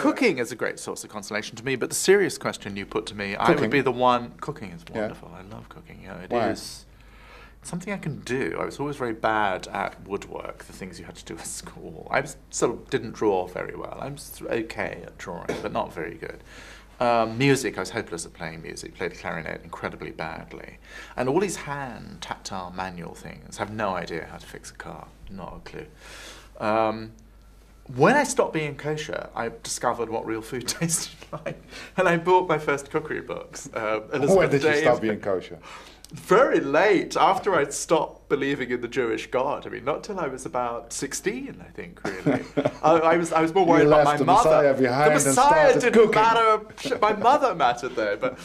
cooking is a great source of consolation to me, but the serious question you put to me, I would be the one... Cooking is wonderful. I love cooking. You know, it is something I can do. I was always very bad at woodwork, the things you had to do at school. I sort of didn't draw very well. I'm okay at drawing, but not very good. Music, I was hopeless at playing music, played the clarinet incredibly badly. And all these hand, tactile, manual things, have no idea how to fix a car, not a clue. When I stopped being kosher, I discovered what real food tasted like. And I bought my first cookery books. When did you stop being kosher? Very late, after I'd stopped believing in the Jewish God. I mean, not till I was about 16, I think, really. I was more worried about my mother. The Messiah didn't matter. My mother mattered there, but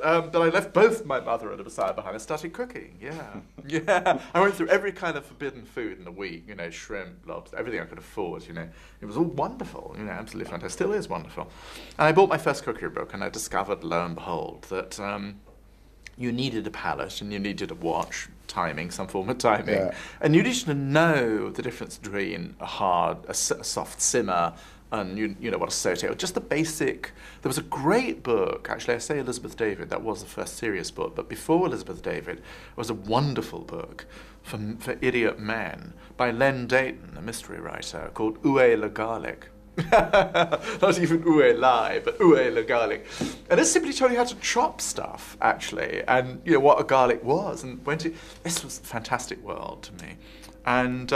I left both my mother and the Messiah behind. I started cooking. Yeah. I went through every kind of forbidden food in a week. You know, shrimp, lobster, everything I could afford. You know, it was all wonderful. You know, absolutely fantastic. Still is wonderful. And I bought my first cookery book, and I discovered, lo and behold, that. You needed a palette and you needed a watch, timing, some form of timing. And you needed to know the difference between a soft simmer and you know what a saute, or just the basic. There was a great book, actually I say Elizabeth David, that was the first serious book, but before Elizabeth David was a wonderful book for idiot men by Len Dayton, a mystery writer, called Où le garlic. Not even où est l'ail, but où est le garlic. And it simply told you how to chop stuff, actually, and you know what a garlic was. And this was a fantastic world to me. And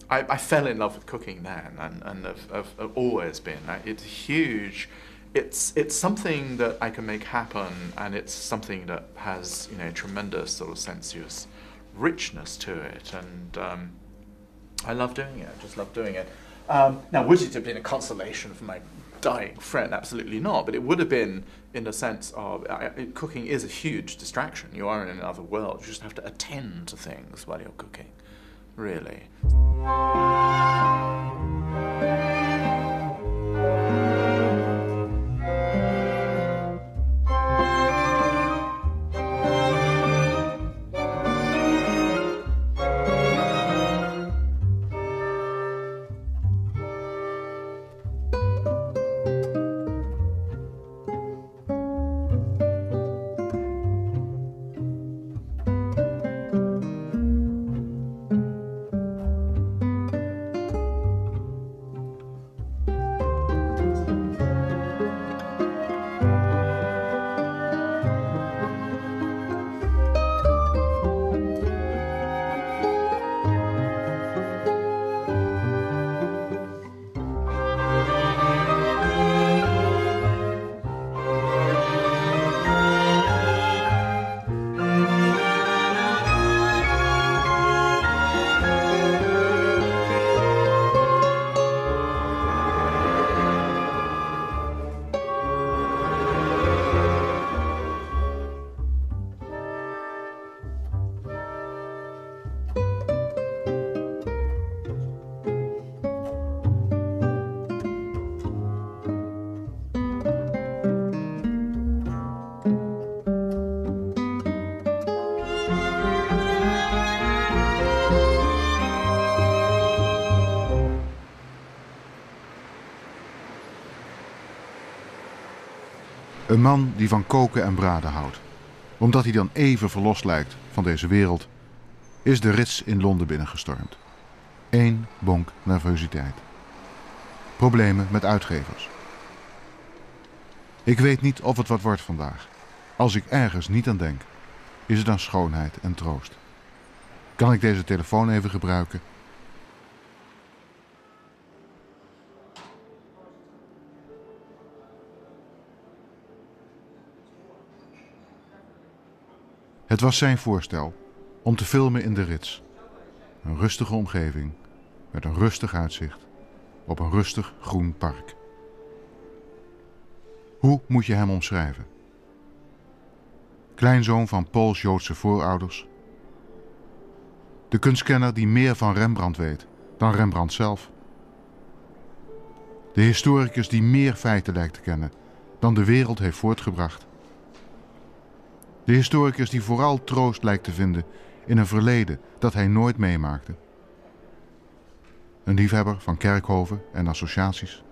I fell in love with cooking then, and I've always been. It's huge. It's something that I can make happen, and it's something that has, you know, tremendous sort of sensuous richness to it. And I love doing it. I just love doing it. Now, would it have been a consolation for my dying friend? Absolutely not. But it would have been in the sense of cooking is a huge distraction. You are in another world. You just have to attend to things while you're cooking, really. Een man die van koken en braden houdt, omdat hij dan even verlost lijkt van deze wereld, is de Ritz in Londen binnengestormd. 1 bonk nervositeit. Problemen met uitgevers. Ik weet niet of het wat wordt vandaag. Als ik ergens niet aan denk, is het aan schoonheid en troost. Kan ik deze telefoon even gebruiken? Het was zijn voorstel om te filmen in de Ritz. Een rustige omgeving met een rustig uitzicht op een rustig groen park. Hoe moet je hem omschrijven? Kleinzoon van Pools-Joodse voorouders. De kunstkenner die meer van Rembrandt weet dan Rembrandt zelf. De historicus die meer feiten lijkt te kennen dan de wereld heeft voortgebracht. De historicus die vooral troost lijkt te vinden in een verleden dat hij nooit meemaakte. Een liefhebber van kerkhoven en associaties.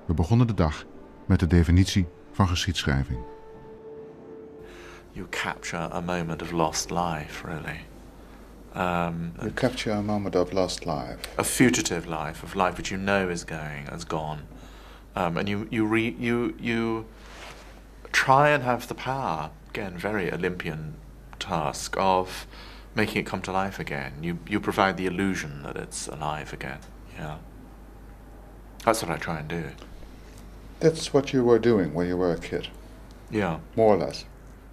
We begonnen de dag met de definitie van geschiedschrijving. You capture a moment of lost life, really. You capture a moment of lost life. A fugitive life, of life which you know is gone. And you try and have the power, again, very Olympian task, of making it come to life again. You provide the illusion that it's alive again. Yeah. That's what I try and do. That's what you were doing when you were a kid. Yeah. More or less.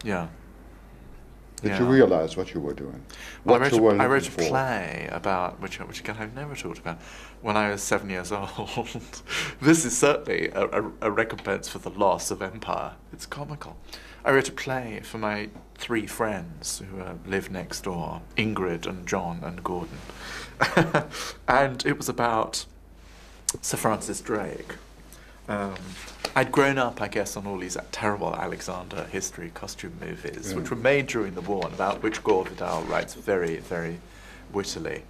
Yeah. Did you realize what you were doing? Well, I wrote a play about, which again I've never talked about, when I was 7 years old. This is certainly a recompense for the loss of empire. It's comical. I wrote a play for my 3 friends who lived next door, Ingrid and John and Gordon. And it was about Sir Francis Drake. I'd grown up, I guess, on all these terrible Alexander history costume movies, which were made during the war, and about which Gore Vidal writes very, very wittily,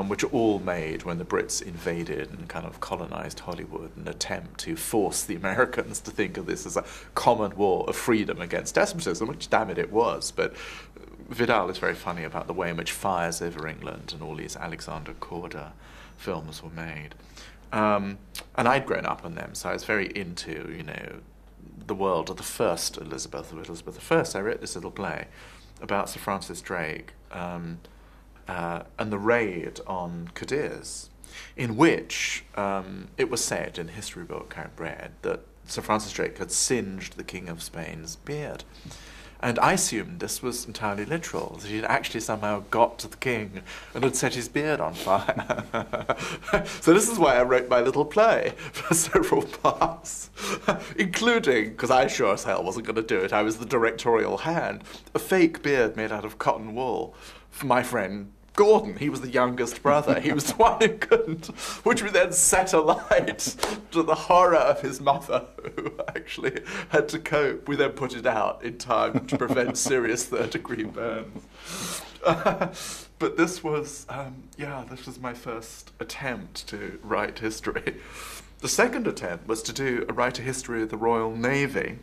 which are all made when the Brits invaded and kind of colonized Hollywood, an attempt to force the Americans to think of this as a common war of freedom against despotism, which, damn it was. But Vidal is very funny about the way in which Fires Over England and all these Alexander Korda films were made. And I'd grown up on them, so I was very into, the world of the first Elizabeth I. I wrote this little play about Sir Francis Drake and the raid on Cadiz, in which it was said in a history book I read that Sir Francis Drake had singed the King of Spain's beard. And I assumed this was entirely literal, that he'd actually somehow got to the king and had set his beard on fire. So this is why I wrote my little play for several parts, including, because I sure as hell wasn't going to do it, I was the directorial hand, a fake beard made out of cotton wool for my friend Gordon. He was the youngest brother. He was the one who couldn't, which we then set alight to the horror of his mother, who actually had to cope. We then put it out in time to prevent serious third-degree burns. But this was, this was my first attempt to write history. The second attempt was to write a history of the Royal Navy,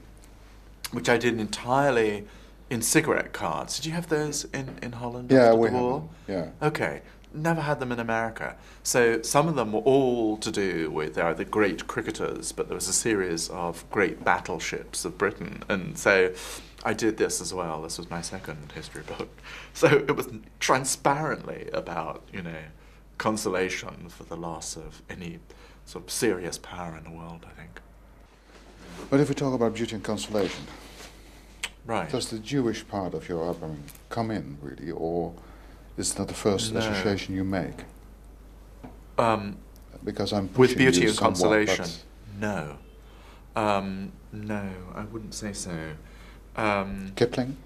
which I did entirely in cigarette cards. Did you have those in Holland after the war? Yeah. Okay. Never had them in America. So some of them were all to do with the great cricketers, but there was a series of great battleships of Britain. And so I did this as well. This was my second history book. So it was transparently about, consolation for the loss of any sort of serious power in the world, I think. But if we talk about Beauty and Consolation, right. Does the Jewish part of your upbringing come in, really, or is that the first association you make? Because I'm with Beauty and somewhat, Consolation, no. No, I wouldn't say so. Kipling?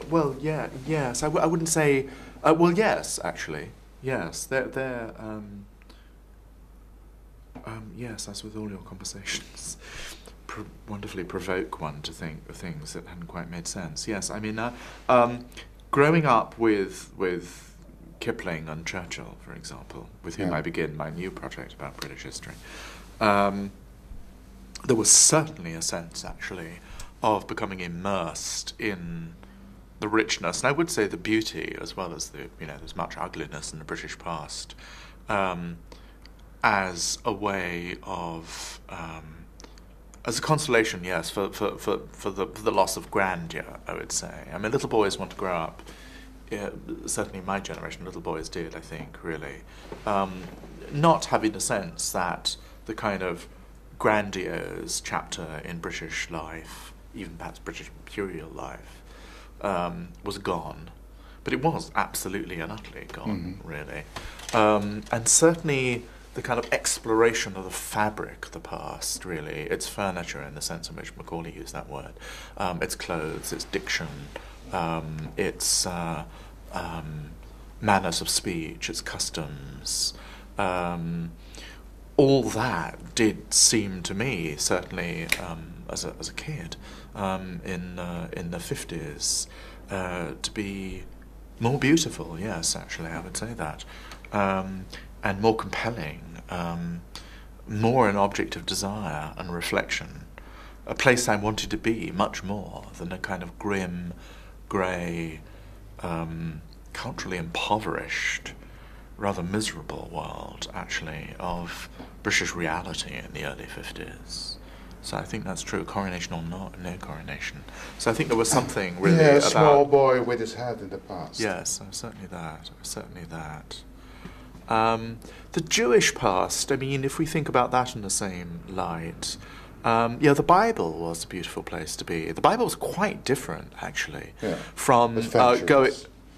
Well, yes. I wouldn't say... well, yes, actually. Yes, they're yes, as with all your conversations, wonderfully provoke one to think of things that hadn't quite made sense. Yes, I mean, growing up with Kipling and Churchill, for example, with whom I begin my new project about British history, there was certainly a sense, actually, of becoming immersed in the richness, and I would say the beauty, as well as there's much ugliness in the British past, as a way of, as a consolation, yes, for the loss of grandeur, I would say. I mean, little boys want to grow up. Certainly, my generation, little boys did, I think, really, not having the sense that the kind of grandiose chapter in British life, even perhaps British imperial life, was gone. But it was absolutely and utterly gone, really. And certainly the kind of exploration of the fabric of the past, really, its furniture in the sense in which Macaulay used that word, its clothes, its diction, its manners of speech, its customs, all that did seem to me, certainly as a kid in the 50s, to be more beautiful. Yes, actually, I would say that, and more compelling, more an object of desire and reflection, a place I wanted to be much more than a kind of grim, grey, culturally impoverished, rather miserable world, actually, of British reality in the early 50s. So I think that's true, coronation or no coronation. So I think there was something really about... a small boy with his head in the past. Yes, certainly that. The Jewish past, I mean, if we think about that in the same light, the Bible was a beautiful place to be. The Bible was quite different, actually, from going...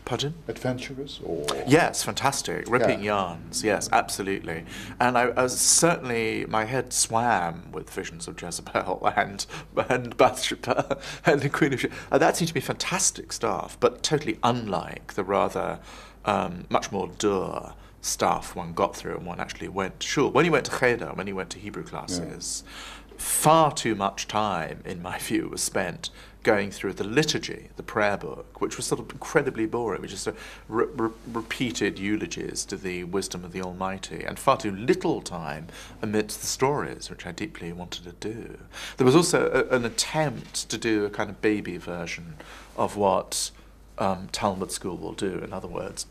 Pardon? Adventurous or... Yes, fantastic. Ripping yarns, yes, absolutely. And I was certainly, my head swam with visions of Jezebel and Bathsheba and the Queen of Sheba. That seemed to be fantastic stuff, but totally unlike the rather much more dur stuff one got through and one actually went to shul. When he went to cheder, when he went to Hebrew classes, far too much time, in my view, was spent going through the liturgy, the prayer book, which was sort of incredibly boring, which is repeated eulogies to the wisdom of the Almighty, and far too little time amidst the stories, which I deeply wanted to do. There was also an attempt to do a kind of baby version of what Talmud school will do. In other words,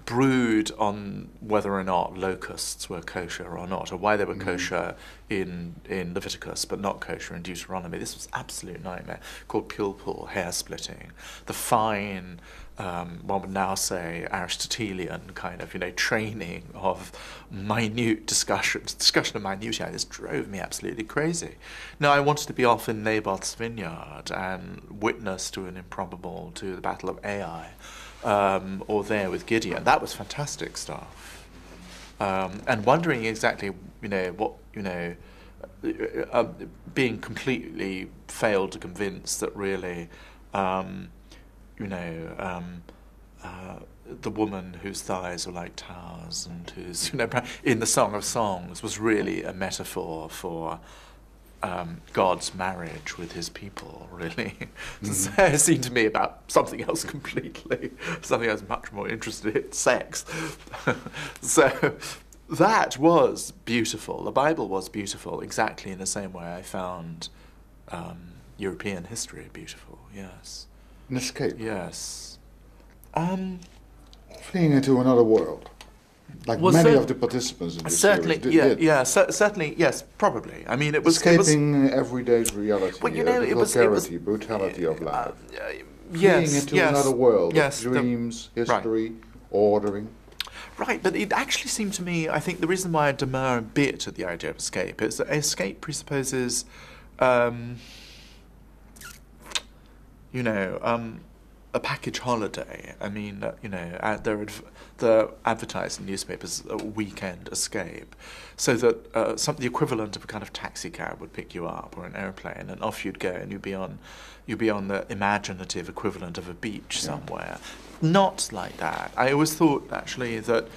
brood on whether or not locusts were kosher or not, or why they were kosher in Leviticus but not kosher in Deuteronomy. This was absolute nightmare, called pilpul, hair splitting. The fine, one would now say Aristotelian kind of, training of minute discussion of minutiae. This drove me absolutely crazy. Now, I wanted to be off in Naboth's vineyard and witness to the Battle of Ai, or there with Gideon. That was fantastic stuff. And wondering exactly, being completely failed to convince that really, the woman whose thighs were like towers and whose, in the Song of Songs was really a metaphor for God's marriage with his people, really. So it seemed to me about something else completely, something I was much more interested in, sex. So that was beautiful. The Bible was beautiful, exactly in the same way I found European history beautiful, yes. An escape? Yes. Fleeing into another world. Like many of the participants in this certainly, series did. Certainly, yes, probably. I mean, it was escaping everyday's reality, well, the brutality of life. Yes, fleeing into another world, of dreams, history, ordering. Right, but it actually seemed to me, I think the reason why I demur a bit at the idea of escape is that escape presupposes, a package holiday. I mean, they're advertised in newspapers a weekend escape, so that the equivalent of a kind of taxi cab would pick you up, or an airplane, and off you'd go, and you'd be on the imaginative equivalent of a beach somewhere. Not like that. I always thought actually that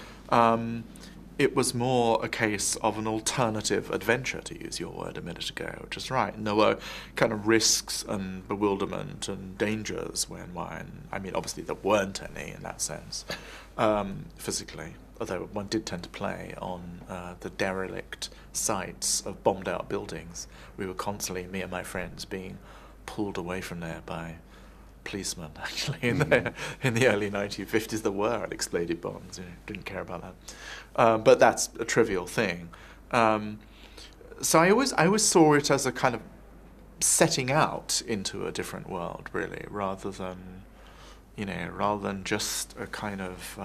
it was more a case of an alternative adventure, to use your word a minute ago, which is right. And there were kind of risks and bewilderment and dangers I mean, obviously there weren't any in that sense, physically, although one did tend to play on the derelict sites of bombed-out buildings. We were constantly, me and my friends, being pulled away from there by policemen, actually, in the early 1950s. There were unexploded bombs. Didn't care about that. But that's a trivial thing. So I always saw it as a kind of setting out into a different world, really, rather than just a kind of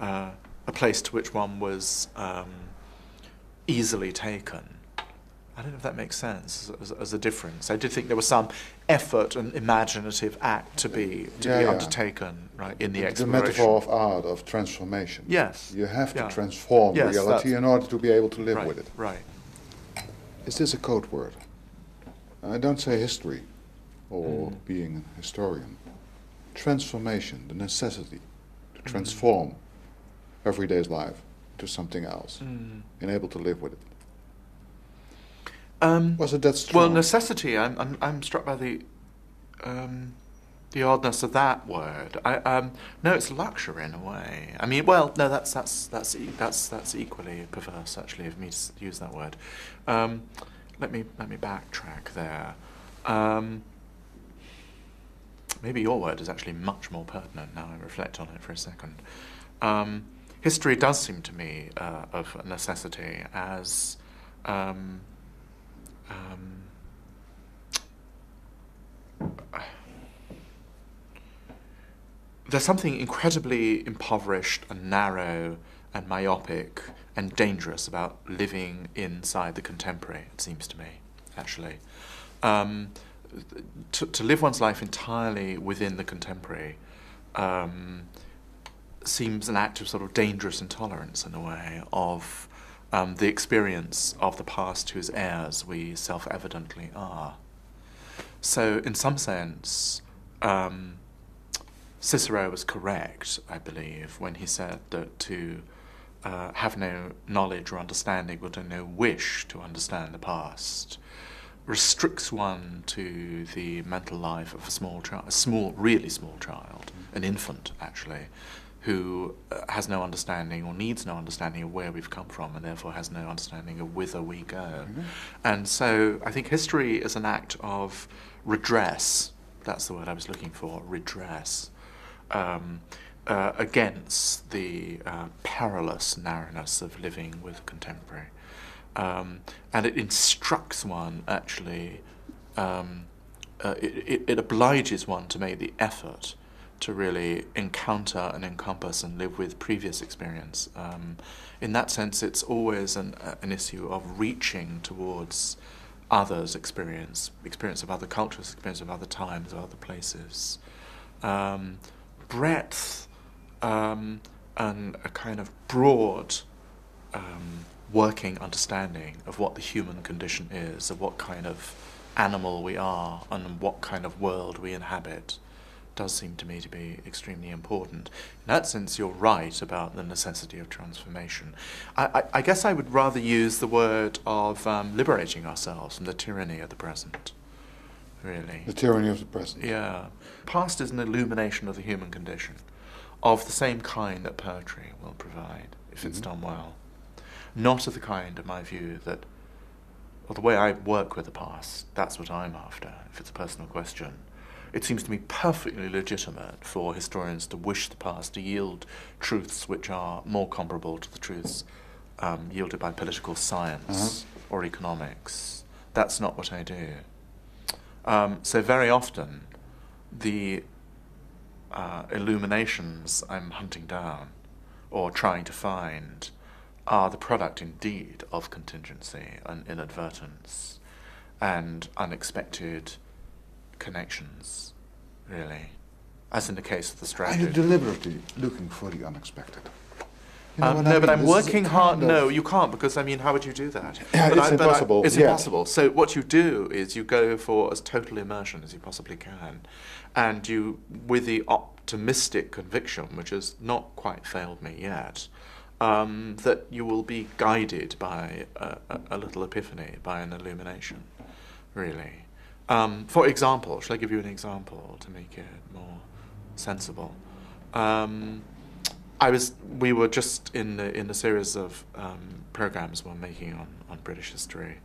a place to which one was easily taken. I don't know if that makes sense as a difference. I did think there was some effort and imaginative act to be undertaken, right, in the exploration. The metaphor of art, of transformation. Yes. You have to transform reality in order to be able to live with it. Right. Is this a code word? I don't say history or being a historian. Transformation, the necessity to transform everyday's life to something else and able to live with it. Was it that strong? Well, necessity. I'm struck by the The oddness of that word. No, it's luxury in a way. I mean, well, no, that's equally perverse actually of me to use that word. Let me backtrack there. Maybe your word is actually much more pertinent now I reflect on it for a second. History does seem to me of necessity as there's something incredibly impoverished and narrow and myopic and dangerous about living inside the contemporary, it seems to me, actually. To live one's life entirely within the contemporary seems an act of sort of dangerous intolerance in a way of the experience of the past whose heirs we self-evidently are. So in some sense, Cicero was correct, I believe, when he said that to have no knowledge or understanding, or to no wish to understand the past, restricts one to the mental life of a small child, really small child, an infant actually, who has no understanding or needs no understanding of where we've come from, and therefore has no understanding of whither we go. Mm-hmm. And so I think history is an act of redress, that's the word I was looking for, redress, against the perilous narrowness of living with contemporary. And it instructs one, actually, it obliges one to make the effort to really encounter and encompass and live with previous experience. In that sense, it's always an issue of reaching towards others' experience of other cultures, experience of other times, of other places. Breadth and a kind of broad working understanding of what the human condition is, of what kind of animal we are, and what kind of world we inhabit, does seem to me to be extremely important. In that sense, you're right about the necessity of transformation. I guess I would rather use the word of liberating ourselves from the tyranny of the present, really. The tyranny of the present. Yeah. Past is an illumination of the human condition, of the same kind that poetry will provide, if it's done well. Not of the kind, in my view, that, well, the way I work with the past, that's what I'm after, if it's a personal question. It seems to me perfectly legitimate for historians to wish the past to yield truths which are more comparable to the truths yielded by political science or economics. That's not what I do. So very often, the illuminations I'm hunting down or trying to find are the product indeed of contingency and inadvertence and unexpected connections, really, as in the case of the strategy. Are you deliberately looking for the unexpected? No, but I'm working hard. No, you can't, because, I mean, how would you do that? Yeah, it's impossible. It's impossible. So what you do is you go for as total immersion as you possibly can, and you, with the optimistic conviction, which has not quite failed me yet, that you will be guided by a little epiphany, by an illumination, really. For example, shall I give you an example to make it more sensible? We were just in the series of programs we're making on British history.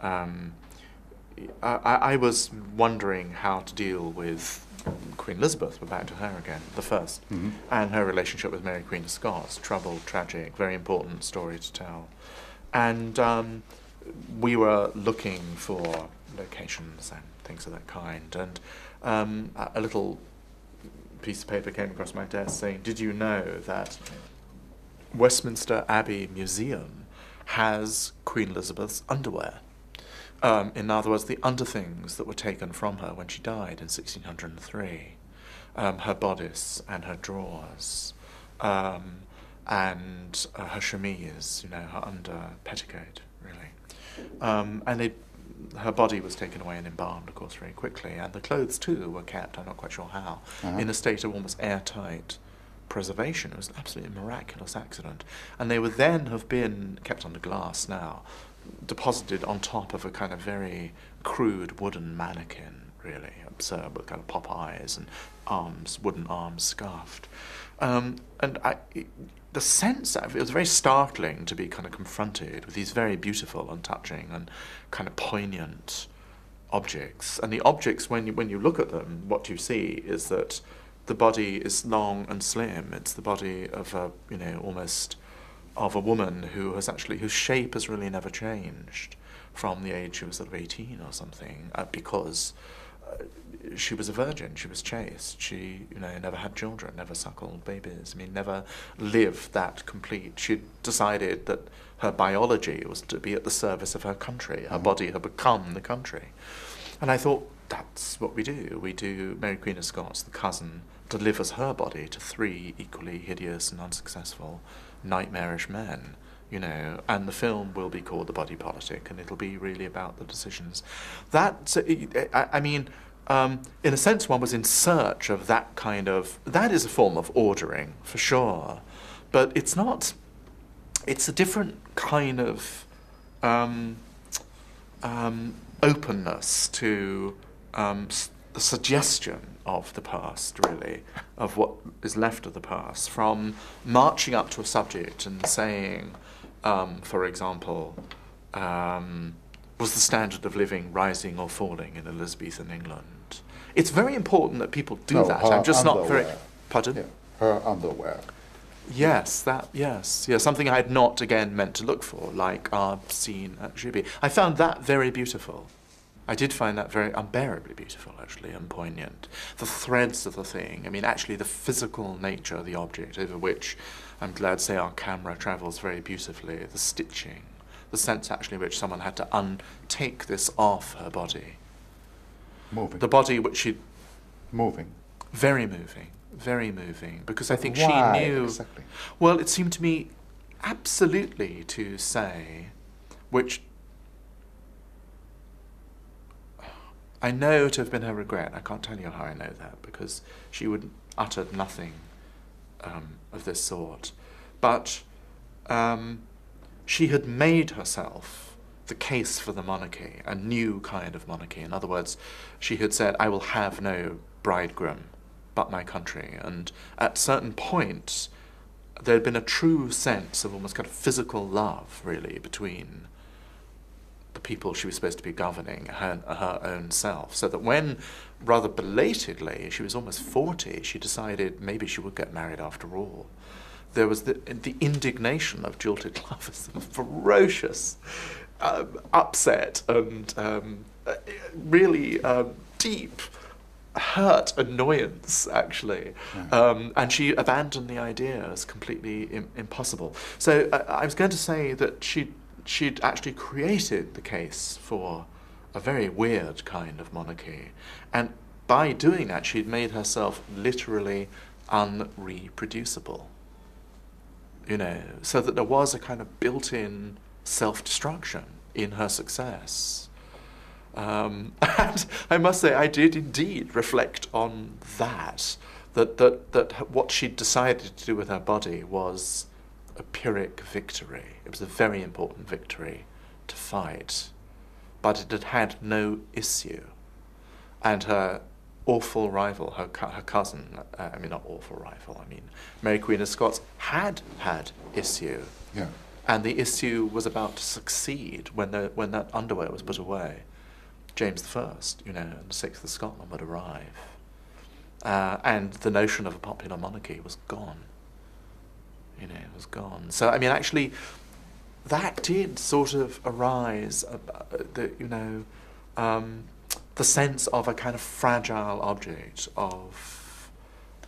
I was wondering how to deal with Queen Elizabeth. We're back to her again, the first, and her relationship with Mary Queen of Scots. Troubled, tragic, very important story to tell. And we were looking for locations and things of that kind. And a little piece of paper came across my desk saying, "Did you know that Westminster Abbey Museum has Queen Elizabeth's underwear?" In other words, the underthings that were taken from her when she died in 1603, her bodice and her drawers, and her chemise, her under petticoat, really. And her body was taken away and embalmed, of course, very quickly, and the clothes too were kept, I'm not quite sure how, in a state of almost airtight preservation. It was an absolutely miraculous accident. And they would then have been kept under glass now, deposited on top of a kind of very crude wooden mannequin, really. Absurd, with kind of pop eyes and arms, wooden arms scarfed. The sense of it was very startling to be kind of confronted with these very beautiful and touching and kind of poignant objects. And the objects, when you look at them, what you see is that the body is long and slim. It's the body of almost of a woman whose shape has really never changed from the age she was sort of 18 or something, because she was a virgin, she was chaste, she never had children, never suckled babies, never lived that complete. She decided that her biology was to be at the service of her country. Her body had become the country. And I thought, that's what we do. We do. Mary Queen of Scots, the cousin, delivers her body to 3 equally hideous and unsuccessful, nightmarish men, and the film will be called The Body Politic, and it'll be really about the decisions. In a sense, one was in search of that kind of... That is a form of ordering, for sure, but it's not... It's a different kind of openness to the suggestion of the past, really, of what is left of the past, from marching up to a subject and saying, for example, was the standard of living rising or falling in Elizabethan England? It's very important that people do that. I'm just not very... Pardon? Yeah, her underwear. Yes, something I had not, again, meant to look for, like our scene at Juby. I found that very beautiful. I did find that very unbearably beautiful, actually, and poignant. The threads of the thing, actually the physical nature of the object, over which I'm glad to say our camera travels very beautifully, the stitching, the sense, actually, which someone had to untake this off her body. Moving. The body which she... Moving. Very moving, because I think Why she knew... exactly? Well, it seemed to me absolutely to say, which I know to have been her regret. I can't tell you how I know that, because she would uttered nothing of this sort. But she had made herself the case for the monarchy, a new kind of monarchy. In other words, she had said, I will have no bridegroom but my country. And at certain points, there had been a true sense of almost kind of physical love, really, between the people she was supposed to be governing, her own self. So that when, rather belatedly, she was almost 40, she decided maybe she would get married after all. There was the indignation of jilted lovers, ferocious upset and really deep hurt annoyance, actually. Yeah. And she abandoned the idea as completely impossible. So I was going to say that she'd actually created the case for a very weird kind of monarchy. And by doing that, she'd made herself literally unreproducible. So that there was a kind of built-in self-destruction in her success. And I must say, I did indeed reflect on that what she'd decided to do with her body was a Pyrrhic victory. It was a very important victory to fight, but it had had no issue. And her awful rival, her cousin, not awful rival, Mary Queen of Scots had issue. Yeah. And the issue was about to succeed when that underwear was put away. James I, and the 6th of Scotland would arrive. And the notion of a popular monarchy was gone. It was gone. So, actually, that did sort of arise, the sense of a kind of fragile object, of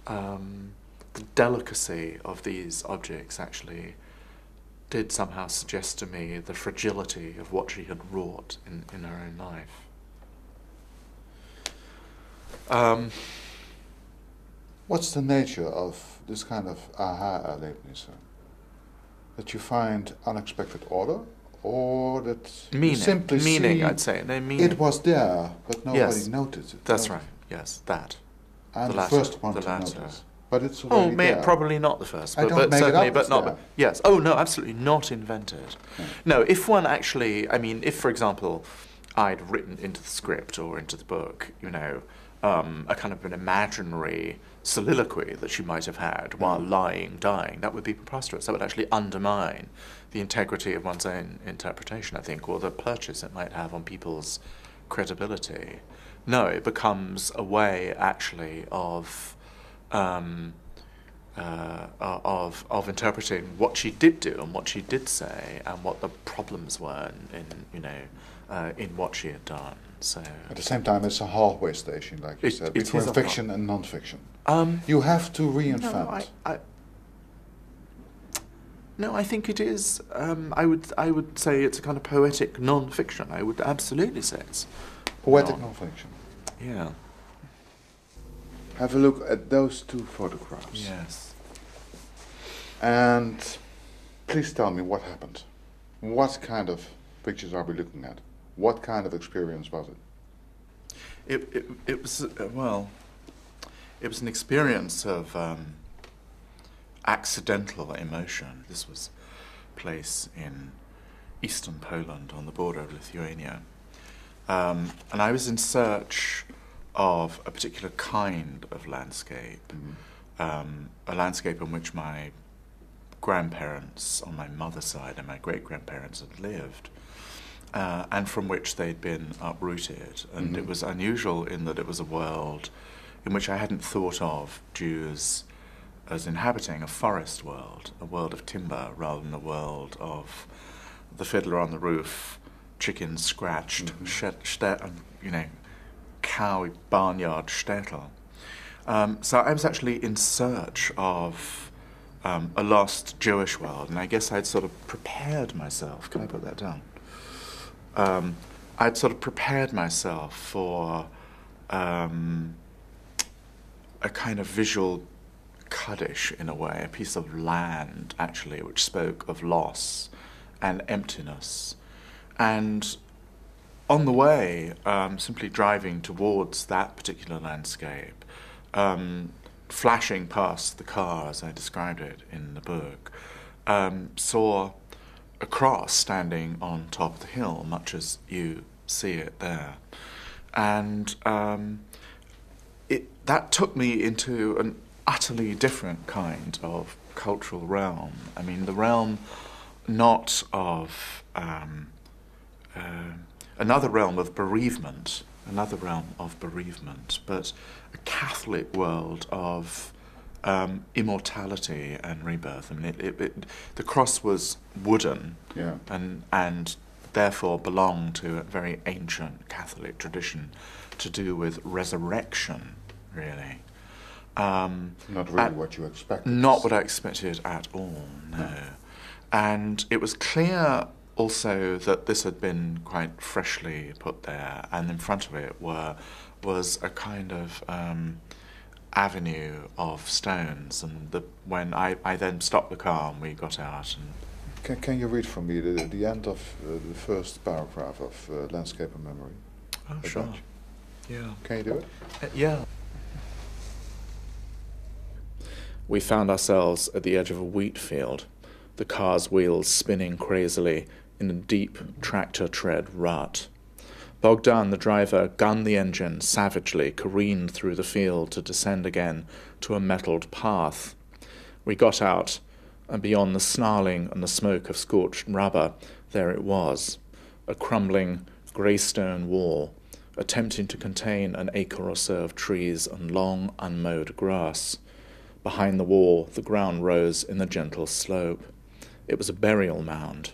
the delicacy of these objects, actually, did somehow suggest to me the fragility of what she had wrought in her own life. What's the nature of this kind of aha-erlebnisse? That you find unexpected order, or that you simply meaning, see I'd say. It was there, but nobody noticed it. That's right. Yes, that. And the first one to notice. But it's already there. Probably not the first, but certainly, but not. There. Yes. Oh no, absolutely not invented. Yeah. No, if one actually, if for example, I'd written into the script or into the book, a kind of an imaginary soliloquy that she might have had while lying, dying, that would be preposterous. That would actually undermine the integrity of one's own interpretation, I think, or the purchase it might have on people's credibility. No, it becomes a way, actually, of interpreting what she did do and what she did say and what the problems were in what she had done. So at the same time, it's a halfway station, like you said, between fiction and non-fiction. You have to reinvent. No, I think it is. I would say it's a kind of poetic non-fiction. I would absolutely say it's poetic non-fiction. Yeah. Have a look at those two photographs. Yes. And please tell me what happened. What kind of pictures are we looking at? What kind of experience was it? It was it was an experience of accidental emotion. This was a place in eastern Poland on the border of Lithuania, and I was in search of a particular kind of landscape, a landscape in which my grandparents on my mother's side and my great-grandparents had lived, and from which they'd been uprooted. And it was unusual in that it was a world in which I hadn't thought of Jews as inhabiting a forest world, a world of timber, rather than a world of the fiddler on the roof, chickens scratched, cow barnyard shtetl. So I was actually in search of a lost Jewish world, and I guess I'd sort of prepared myself. Can I put that down? I'd sort of prepared myself for a kind of visual Kaddish, in a way, a piece of land, actually, which spoke of loss and emptiness. And on the way, simply driving towards that particular landscape, flashing past the car, as I described it in the book, saw a cross standing on top of the hill, much as you see it there. And that took me into an utterly different kind of cultural realm. I mean, the realm not of another realm of bereavement, but a Catholic world of immortality and rebirth. I mean, the cross was wooden, and therefore belonged to a very ancient Catholic tradition to do with resurrection, really. Not really what you expected. Not what I expected at all, no. And it was clear also that this had been quite freshly put there, and in front of it was a kind of avenue of stones. And when I then stopped the car and we got out. And can you read for me the end of the first paragraph of Landscape and Memory? Oh, sure. Yeah. Can you do it? Yeah. We found ourselves at the edge of a wheat field, the car's wheels spinning crazily in a deep tractor-tread rut. Bogdan, the driver, gunned the engine savagely, careened through the field to descend again to a metalled path. We got out, and beyond the snarling and the smoke of scorched rubber, there it was, a crumbling grey-stone wall, attempting to contain an acre or so of trees and long, unmowed grass. Behind the wall, the ground rose in a gentle slope. It was a burial mound.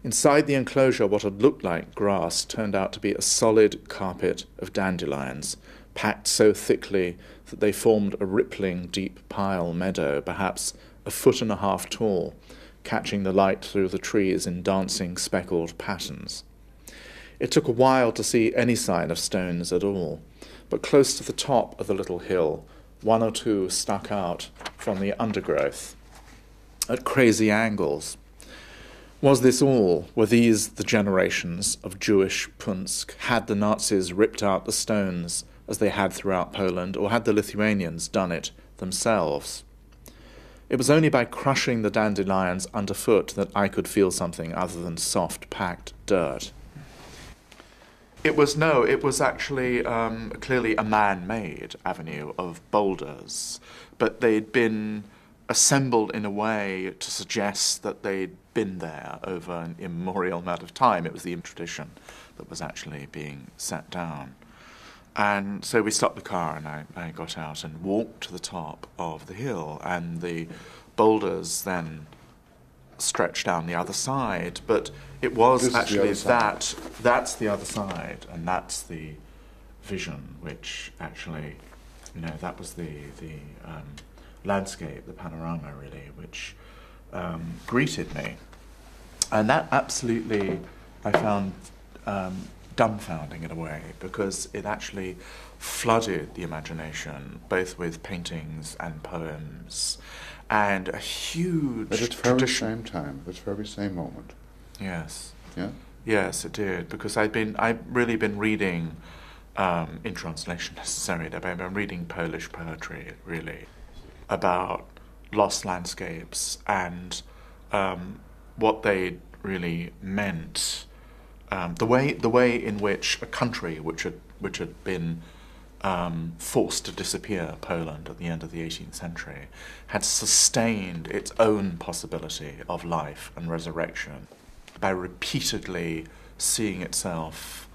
Inside the enclosure, what had looked like grass turned out to be a solid carpet of dandelions, packed so thickly that they formed a rippling, deep pile meadow, perhaps 1.5 feet tall, catching the light through the trees in dancing, speckled patterns. It took a while to see any sign of stones at all, but close to the top of the little hill, 1 or 2 stuck out from the undergrowth at crazy angles. Was this all? Were these the generations of Jewish Punsk? Had the Nazis ripped out the stones as they had throughout Poland, or had the Lithuanians done it themselves? It was only by crushing the dandelions underfoot that I could feel something other than soft, packed dirt. It was actually clearly a man-made avenue of boulders, but they'd been assembled in a way to suggest that they'd been there over an immemorial amount of time. It was the tradition that was actually being set down. And so we stopped the car and I got out and walked to the top of the hill, and the boulders then stretched down the other side. But it was actually that's the other side, and that's the vision, which actually, that was the landscape, the panorama really, which greeted me. And that absolutely I found dumbfounding in a way, because it actually flooded the imagination, both with paintings and poems, and a huge At the very same time, at the very same moment. Yes. Yeah? Yes, it did, because I've really been reading, in translation necessarily, I've been reading Polish poetry, really, about lost landscapes and what they really meant. The way in which a country which had been forced to disappear, Poland, at the end of the 18th century, had sustained its own possibility of life and resurrection by repeatedly seeing itself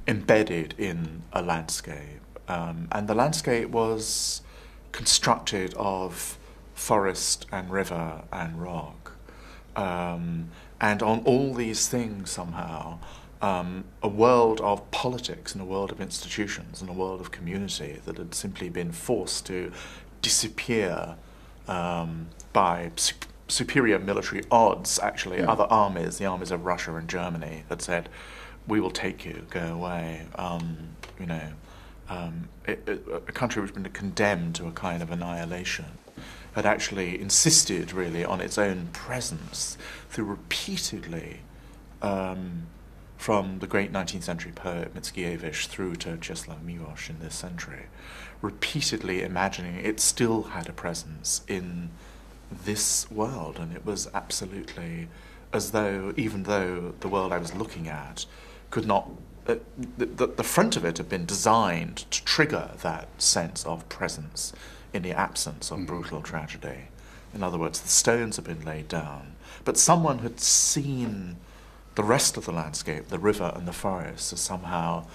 embedded in a landscape. And the landscape was constructed of forest and river and rock. And on all these things, somehow, a world of politics and a world of institutions and a world of community that had simply been forced to disappear by superior military odds, actually. Yeah. Other armies, the armies of Russia and Germany, had said, "We will take you, go away." A country which had been condemned to a kind of annihilation had actually insisted really on its own presence through repeatedly, from the great 19th century poet Mickiewicz through to Czesław Miłosz in this century, repeatedly imagining it still had a presence in this world. And it was absolutely as though, even though the world I was looking at could not, the front of it had been designed to trigger that sense of presence in the absence of brutal tragedy. In other words, the stones had been laid down, but someone had seen the rest of the landscape, the river and the forest, as somehow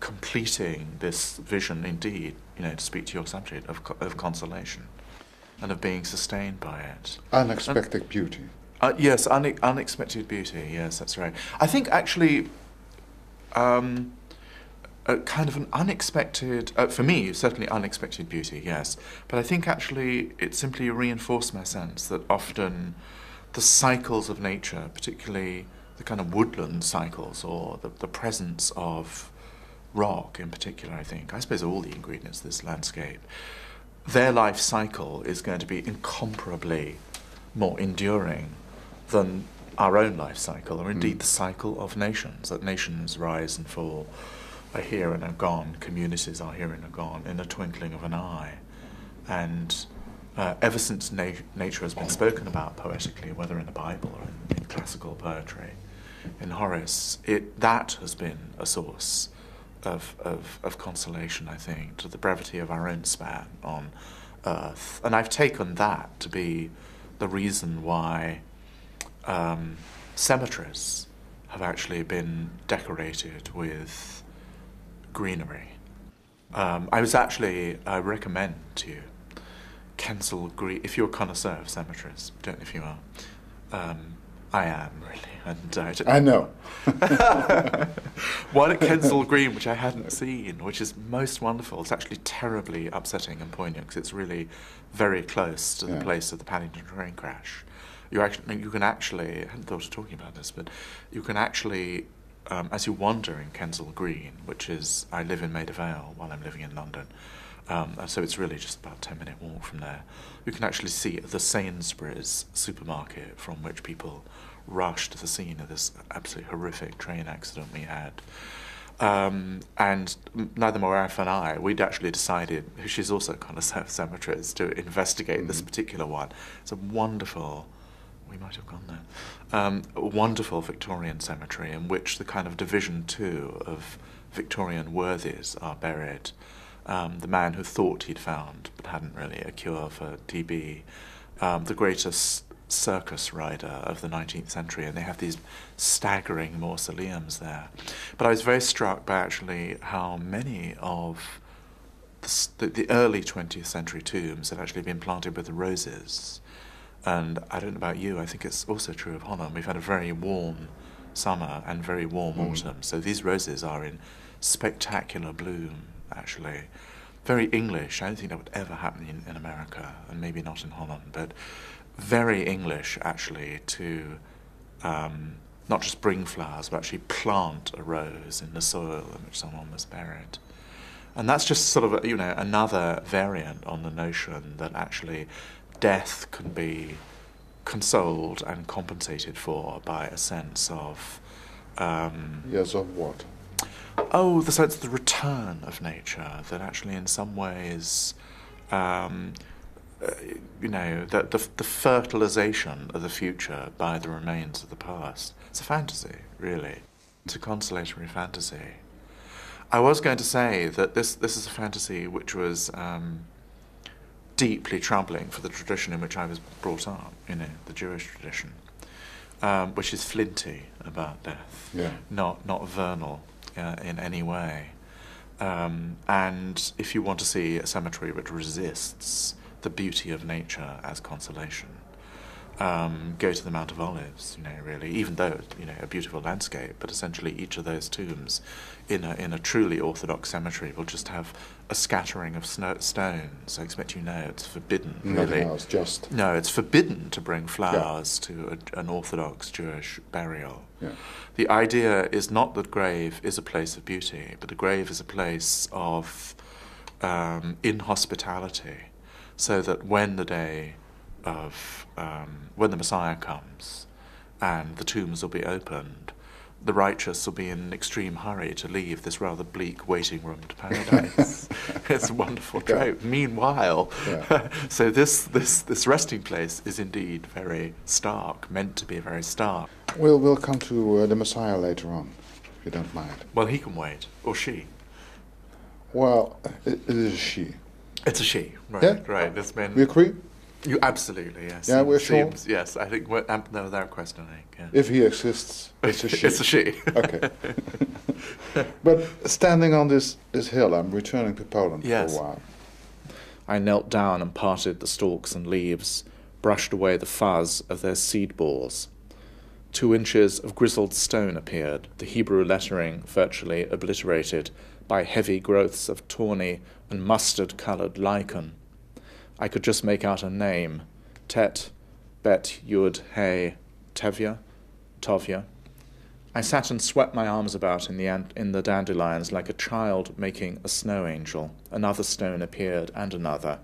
completing this vision, indeed, to speak to your subject, of consolation, and of being sustained by it. Unexpected beauty. Yes, unexpected beauty, yes, that's right. I think actually a kind of an unexpected, for me, certainly unexpected beauty, yes. But I think actually it simply reinforced my sense that often the cycles of nature, particularly the kind of woodland cycles or the presence of rock in particular, I suppose all the ingredients of this landscape, their life cycle is going to be incomparably more enduring than our own life cycle, or indeed the cycle of nations, that nations rise and fall, are here and are gone, communities are here and are gone in the twinkling of an eye. And ever since nature has been spoken about poetically, whether in the Bible or in classical poetry, in Horace, that has been a source of consolation, I think, to the brevity of our own span on earth. And I've taken that to be the reason why cemeteries have actually been decorated with greenery. I recommend to you Kensal Green, if you're a connoisseur of cemeteries. I don't know if you are. I am, really. And I know. One at Kensal Green, which I hadn't seen, which is most wonderful. It's actually terribly upsetting and poignant because it's really very close to the place of the Paddington train crash. You can actually, I hadn't thought of talking about this, but you can actually, as you wander in Kensal Green, which is, I live in Maida Vale while I'm living in London, so it's really just about a 10-minute walk from there. You can actually see the Sainsbury's supermarket from which people rushed to the scene of this absolutely horrific train accident we had. And neither my wife and I, we'd actually decided, she's also a connoisseur of cemeteries, to investigate this particular one. It's a wonderful We might have gone there. A wonderful Victorian cemetery in which the kind of division too of Victorian worthies are buried. The man who thought he'd found, but hadn't really, a cure for TB. The greatest circus rider of the 19th century, and they have these staggering mausoleums there. But I was very struck by actually how many of the early 20th century tombs have actually been planted with roses. And I don't know about you, I think it's also true of Holland. We've had a very warm summer and very warm autumn, so these roses are in spectacular bloom, actually. Very English. I don't think that would ever happen in America, and maybe not in Holland, but very English, actually, to not just bring flowers, but actually plant a rose in the soil in which someone was buried. And that's just sort of, another variant on the notion that actually death can be consoled and compensated for by a sense of... yes, of what? Oh, the sense of the return of nature, that actually in some ways, the fertilization of the future by the remains of the past. It's a fantasy, really. It's a consolatory fantasy. I was going to say that this is a fantasy which was deeply troubling for the tradition in which I was brought up, the Jewish tradition, which is flinty about death, not vernal in any way. And if you want to see a cemetery which resists the beauty of nature as consolation, go to the Mount of Olives, really, even though, a beautiful landscape, but essentially each of those tombs in a truly Orthodox cemetery will just have a scattering of stones. I expect it's forbidden, really. No, it's forbidden to bring flowers to an Orthodox Jewish burial. Yeah. The idea is not that grave is a place of beauty, but the grave is a place of inhospitality, so that when the day of when the Messiah comes and the tombs will be opened, the righteous will be in an extreme hurry to leave this rather bleak waiting room to paradise. It's a wonderful trope. Meanwhile, so this resting place is indeed very stark, meant to be very stark. We'll come to the Messiah later on, if you don't mind. Well, he can wait, or she. Well, it is a she. It's a she, right? Yeah? Right. This man. We agree? You absolutely, yes. Yeah, we're sure. Yes, I think no, without questioning. Yeah. If he exists, it's a she. It's a she. Okay. But standing on this hill, I'm returning to Poland for a while. I knelt down and parted the stalks and leaves, brushed away the fuzz of their seed balls. 2 inches of grizzled stone appeared, the Hebrew lettering virtually obliterated by heavy growths of tawny and mustard-coloured lichen. I could just make out a name, Tet, Bet, Yud, He, Tevya, Tovya. I sat and swept my arms about in the dandelions like a child making a snow angel. Another stone appeared, and another.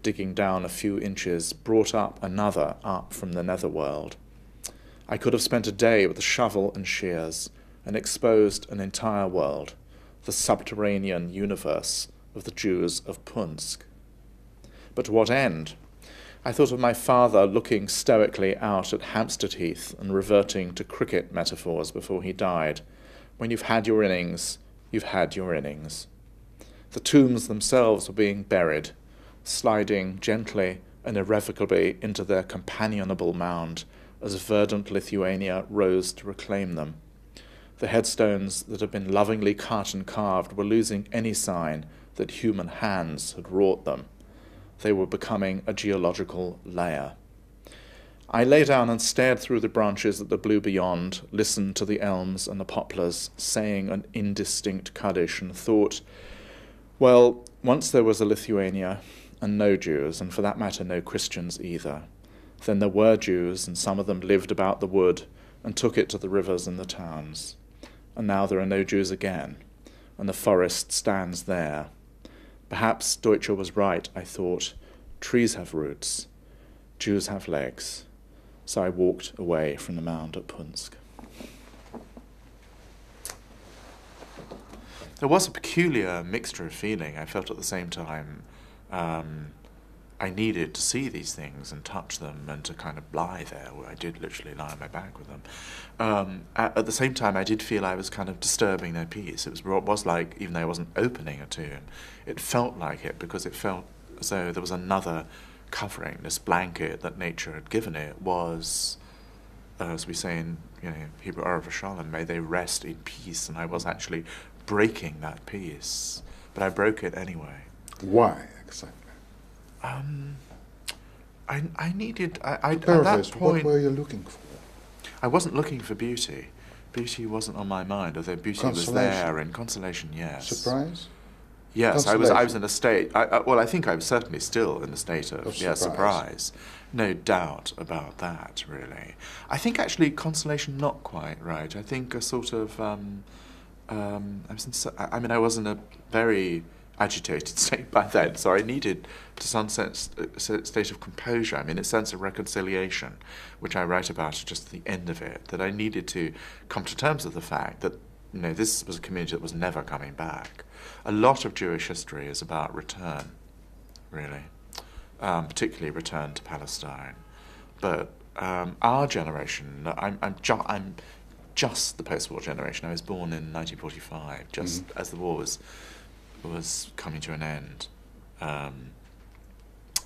Digging down a few inches, brought up another up from the netherworld. I could have spent a day with a shovel and shears, and exposed an entire world, the subterranean universe of the Jews of Punsk. But to what end? I thought of my father looking stoically out at Hampstead Heath and reverting to cricket metaphors before he died. When you've had your innings, you've had your innings. The tombs themselves were being buried, sliding gently and irrevocably into their companionable mound as verdant Lithuania rose to reclaim them. The headstones that had been lovingly cut and carved were losing any sign that human hands had wrought them. They were becoming a geological layer. I lay down and stared through the branches at the blue beyond, listened to the elms and the poplars, saying an indistinct Kaddish, and thought, well, once there was a Lithuania, and no Jews, and for that matter no Christians either. Then there were Jews, and some of them lived about the wood, and took it to the rivers and the towns. And now there are no Jews again, and the forest stands there. Perhaps Deutsche was right, I thought. Trees have roots. Jews have legs. So I walked away from the mound at Punsk. There was a peculiar mixture of feeling. I felt at the same time I needed to see these things and touch them and to kind of lie there, where I did literally lie on my back with them. At the same time, I did feel I was kind of disturbing their peace. It was like, even though I wasn't opening a tomb, it felt like it, because it felt as though there was another covering. This blanket that nature had given it was, as we say in Hebrew, Arav Shalom, may they rest in peace, and I was actually breaking that peace. But I broke it anyway. Why exactly? I needed, at Paraphrase, that point... what were you looking for? I wasn't looking for beauty. Beauty wasn't on my mind, although beauty was there, and consolation, yes. Surprise? Yes, I was in a state, I think I was certainly still in a state of surprise. No doubt about that, really. I think actually consolation, not quite right. I think a sort of, I was in a very agitated state by then, so I needed to some sense a state of composure. I mean, a sense of reconciliation, which I write about at just the end of it, that I needed to come to terms with the fact that this was a community that was never coming back. A lot of Jewish history is about return, really, particularly return to Palestine. But our generation, I'm just the post-war generation. I was born in 1945, just as the war was coming to an end, and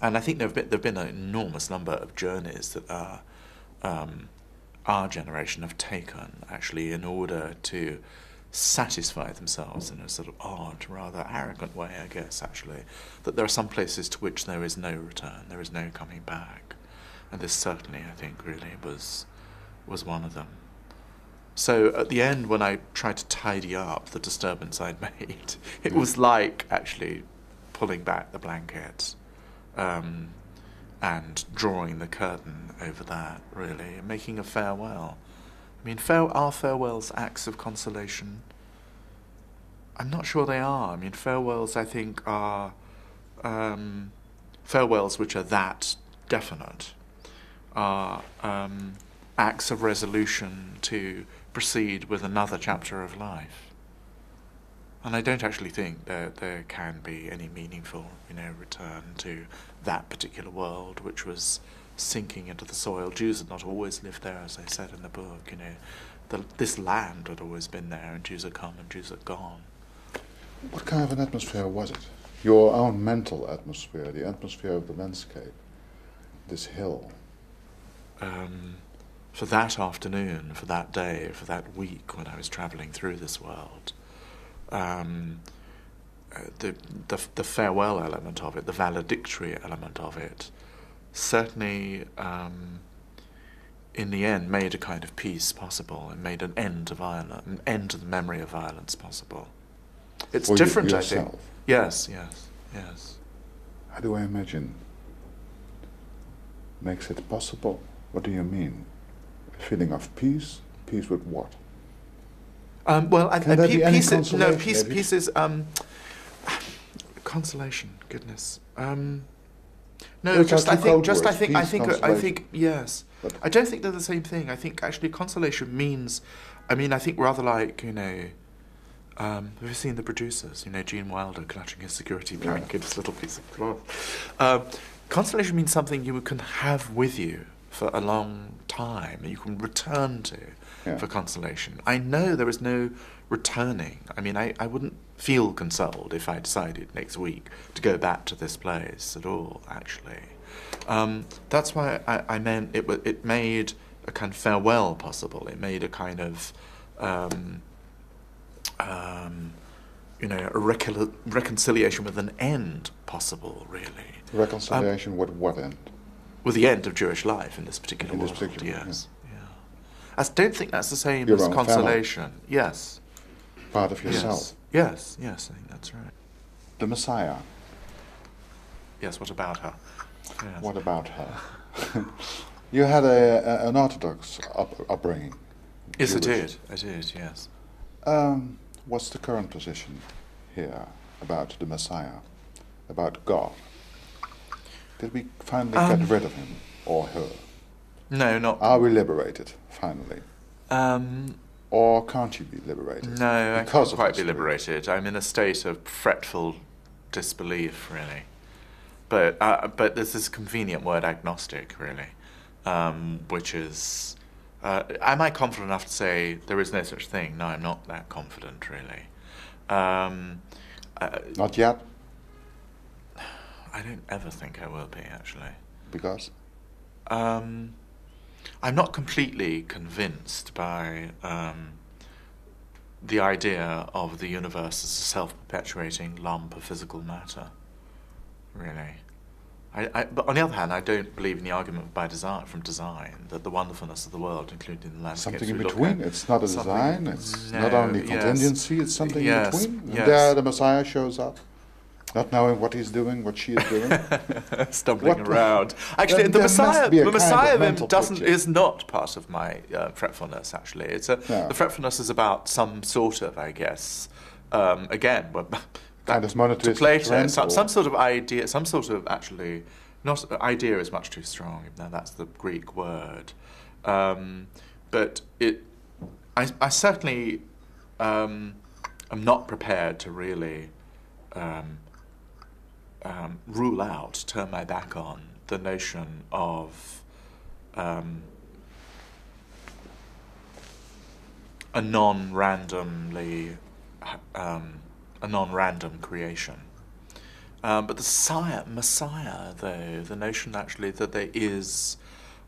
I think there've been an enormous number of journeys that our generation have taken, actually, in order to satisfy themselves in a sort of odd, rather arrogant way, I guess, actually, that there are some places to which there is no return, there is no coming back, and this certainly, I think, really was one of them. So at the end, when I tried to tidy up the disturbance I'd made, it was like actually pulling back the blanket and drawing the curtain over that, really, and making a farewell. I mean, are farewells acts of consolation? I'm not sure they are. I mean, farewells, I think, are farewells which are that definite, are acts of resolution to proceed with another chapter of life. And I don't actually think that there can be any meaningful, return to that particular world which was sinking into the soil. Jews had not always lived there, as I said in the book. This land had always been there, and Jews had come and Jews had gone. What kind of an atmosphere was it? Your own mental atmosphere, the atmosphere of the landscape, this hill. For that afternoon, for that day, for that week when I was travelling through this world, the farewell element of it, the valedictory element of it, certainly in the end made a kind of peace possible, and made an end to violence, an end to the memory of violence possible. It's different, I think. Yes. How do I imagine? Makes it possible? What do you mean? A feeling of peace? Peace with what? Peace is consolation. Goodness. I think yes. But I don't think they're the same thing. I think actually consolation means, I think rather like, have you seen The Producers? Gene Wilder clutching his security blanket, his little piece of cloth. Consolation means something you can have with you for a long time, and you can return to for consolation. I know there is no returning. I wouldn't feel consoled if I decided next week to go back to this place at all, actually. That's why I meant it made a kind of farewell possible. It made a kind of a reconciliation with an end possible, really. Reconciliation with what end? With the end of Jewish life in this particular world. Yes. I don't think that's the same as consolation. Family. Yes. Part of yourself. Yes, I think that's right. The Messiah. Yes, what about her? Yes. What about her? You had an Orthodox upbringing. Yes, I did, yes. What's the current position here about the Messiah, about God? Did we finally get rid of him or her? No, not... Are we liberated, finally? Or can't you be liberated? No, I can't quite be liberated. I'm in a state of fretful disbelief, really. But there's this convenient word agnostic, really, which is, am I confident enough to say there is no such thing? No, I'm not that confident, really. Not yet? I don't ever think I will be, actually. Because? I'm not completely convinced by the idea of the universe as a self-perpetuating lump of physical matter, really. But on the other hand, I don't believe in the argument from design that the wonderfulness of the world, including the landscapes something in between. It's not a design. It's not only contingency. It's something in between. And there, the Messiah shows up, not knowing what he's doing, what she is doing, stumbling around. Actually, the Messiah then is not part of my fretfulness. Actually, the fretfulness is about some sort of, I guess, again. Kind of monetarist to Plato, some sort of idea, some sort of actually, not idea is much too strong, even though that's the Greek word. But I certainly am not prepared to really rule out, turn my back on the notion of a non-random creation. But the Messiah, though, the notion actually that there is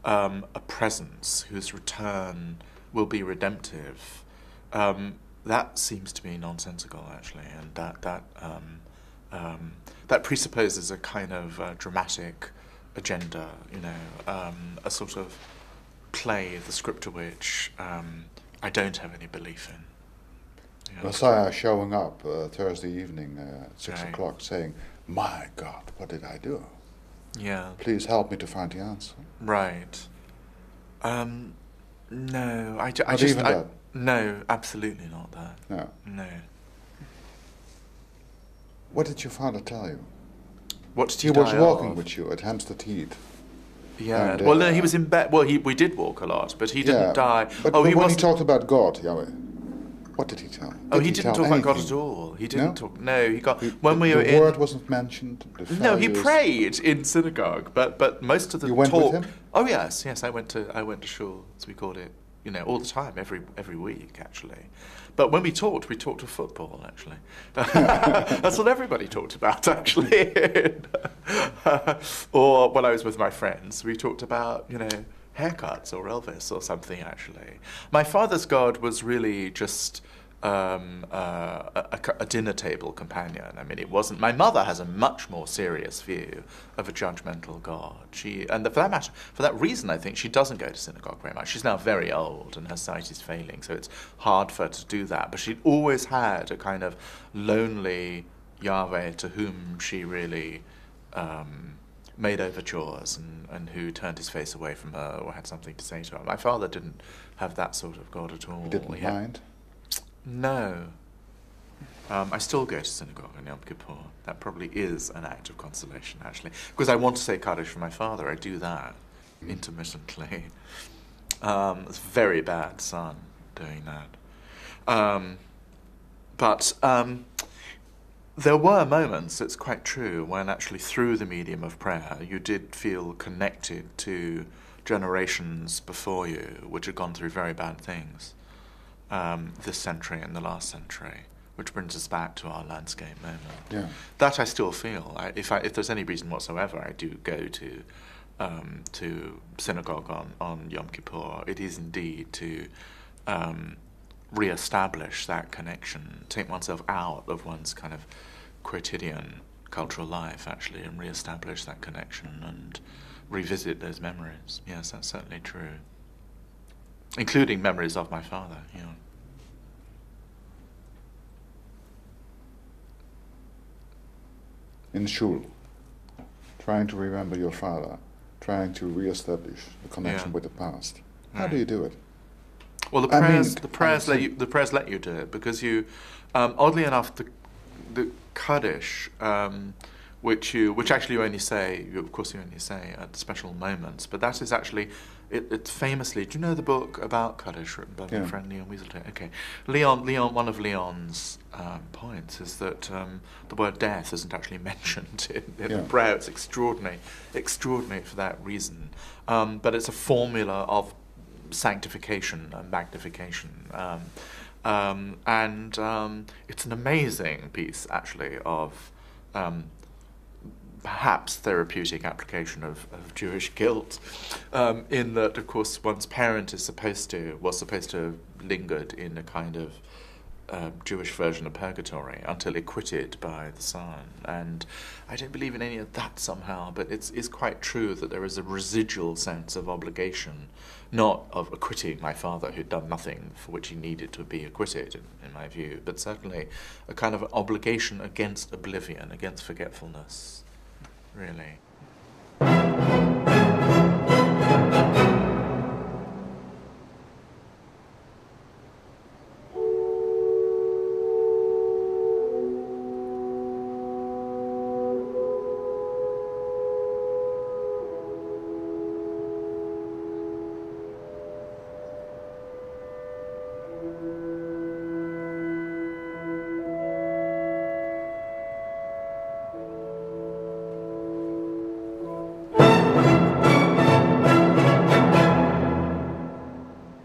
a presence whose return will be redemptive, that seems to me nonsensical, actually, and that presupposes a kind of dramatic agenda, a sort of play, the script of which I don't have any belief in. Messiah showing up Thursday evening at 6 o'clock saying, "My God, what did I do? Yeah. Please help me to find the answer." Right. No, Not even that? No, absolutely not that. No. What did your father tell you? What did he was walking with you at Hampstead Heath. Yeah. And, no, he was in bed. Well, we did walk a lot, but he didn't die. But when he talked about God, Yahweh, what did he tell? He didn't talk about God at all. He didn't talk. No, he got the word wasn't mentioned. No, he prayed in synagogue, but most of the talk. You went with him? Oh yes, I went to shul, as we called it. All the time, every week, actually. But when we talked of football, actually. That's what everybody talked about, actually. Or when I was with my friends, we talked about, haircuts or Elvis or something, actually. My father's God was really just a dinner table companion. I mean, it wasn't. My mother has a much more serious view of a judgmental God. For that reason, I think she doesn't go to synagogue very much. She's now very old and her sight is failing, so it's hard for her to do that. But she'd always had a kind of lonely Yahweh to whom she really made overtures and who turned his face away from her or had something to say to her. My father didn't have that sort of God at all. He didn't mind? No. I still go to synagogue on Yom Kippur. That probably is an act of consolation, actually. Because I want to say Kaddish for my father. I do that intermittently. It's a very bad son doing that. But there were moments, it's quite true, when actually through the medium of prayer you did feel connected to generations before you which had gone through very bad things. This century and the last century, which brings us back to our landscape moment. Yeah. That I still feel. If there's any reason whatsoever, I do go to synagogue on Yom Kippur. It is indeed to re-establish that connection, take oneself out of one's kind of quotidian cultural life, actually, and re-establish that connection and revisit those memories. Yes, that's certainly true. Including memories of my father, In shul, trying to remember your father, trying to re-establish the connection with the past. How do you do it? Well, the prayers let you do it because you, oddly enough, the Kaddish, which actually you only say, of course you only say at special moments, but that is actually It's famously. Do you know the book about Kaddish written by my friend Leon Weaselton? Okay, Leon. One of Leon's points is that the word death isn't actually mentioned in the prayer. It's extraordinary for that reason. But it's a formula of sanctification and magnification. And it's an amazing piece, actually, of perhaps therapeutic application of Jewish guilt, in that, of course, one's parent was supposed to have lingered in a kind of Jewish version of purgatory until acquitted by the son. And I don't believe in any of that somehow, but it's quite true that there is a residual sense of obligation, not of acquitting my father who'd done nothing for which he needed to be acquitted, in my view, but certainly a kind of obligation against oblivion, against forgetfulness, really.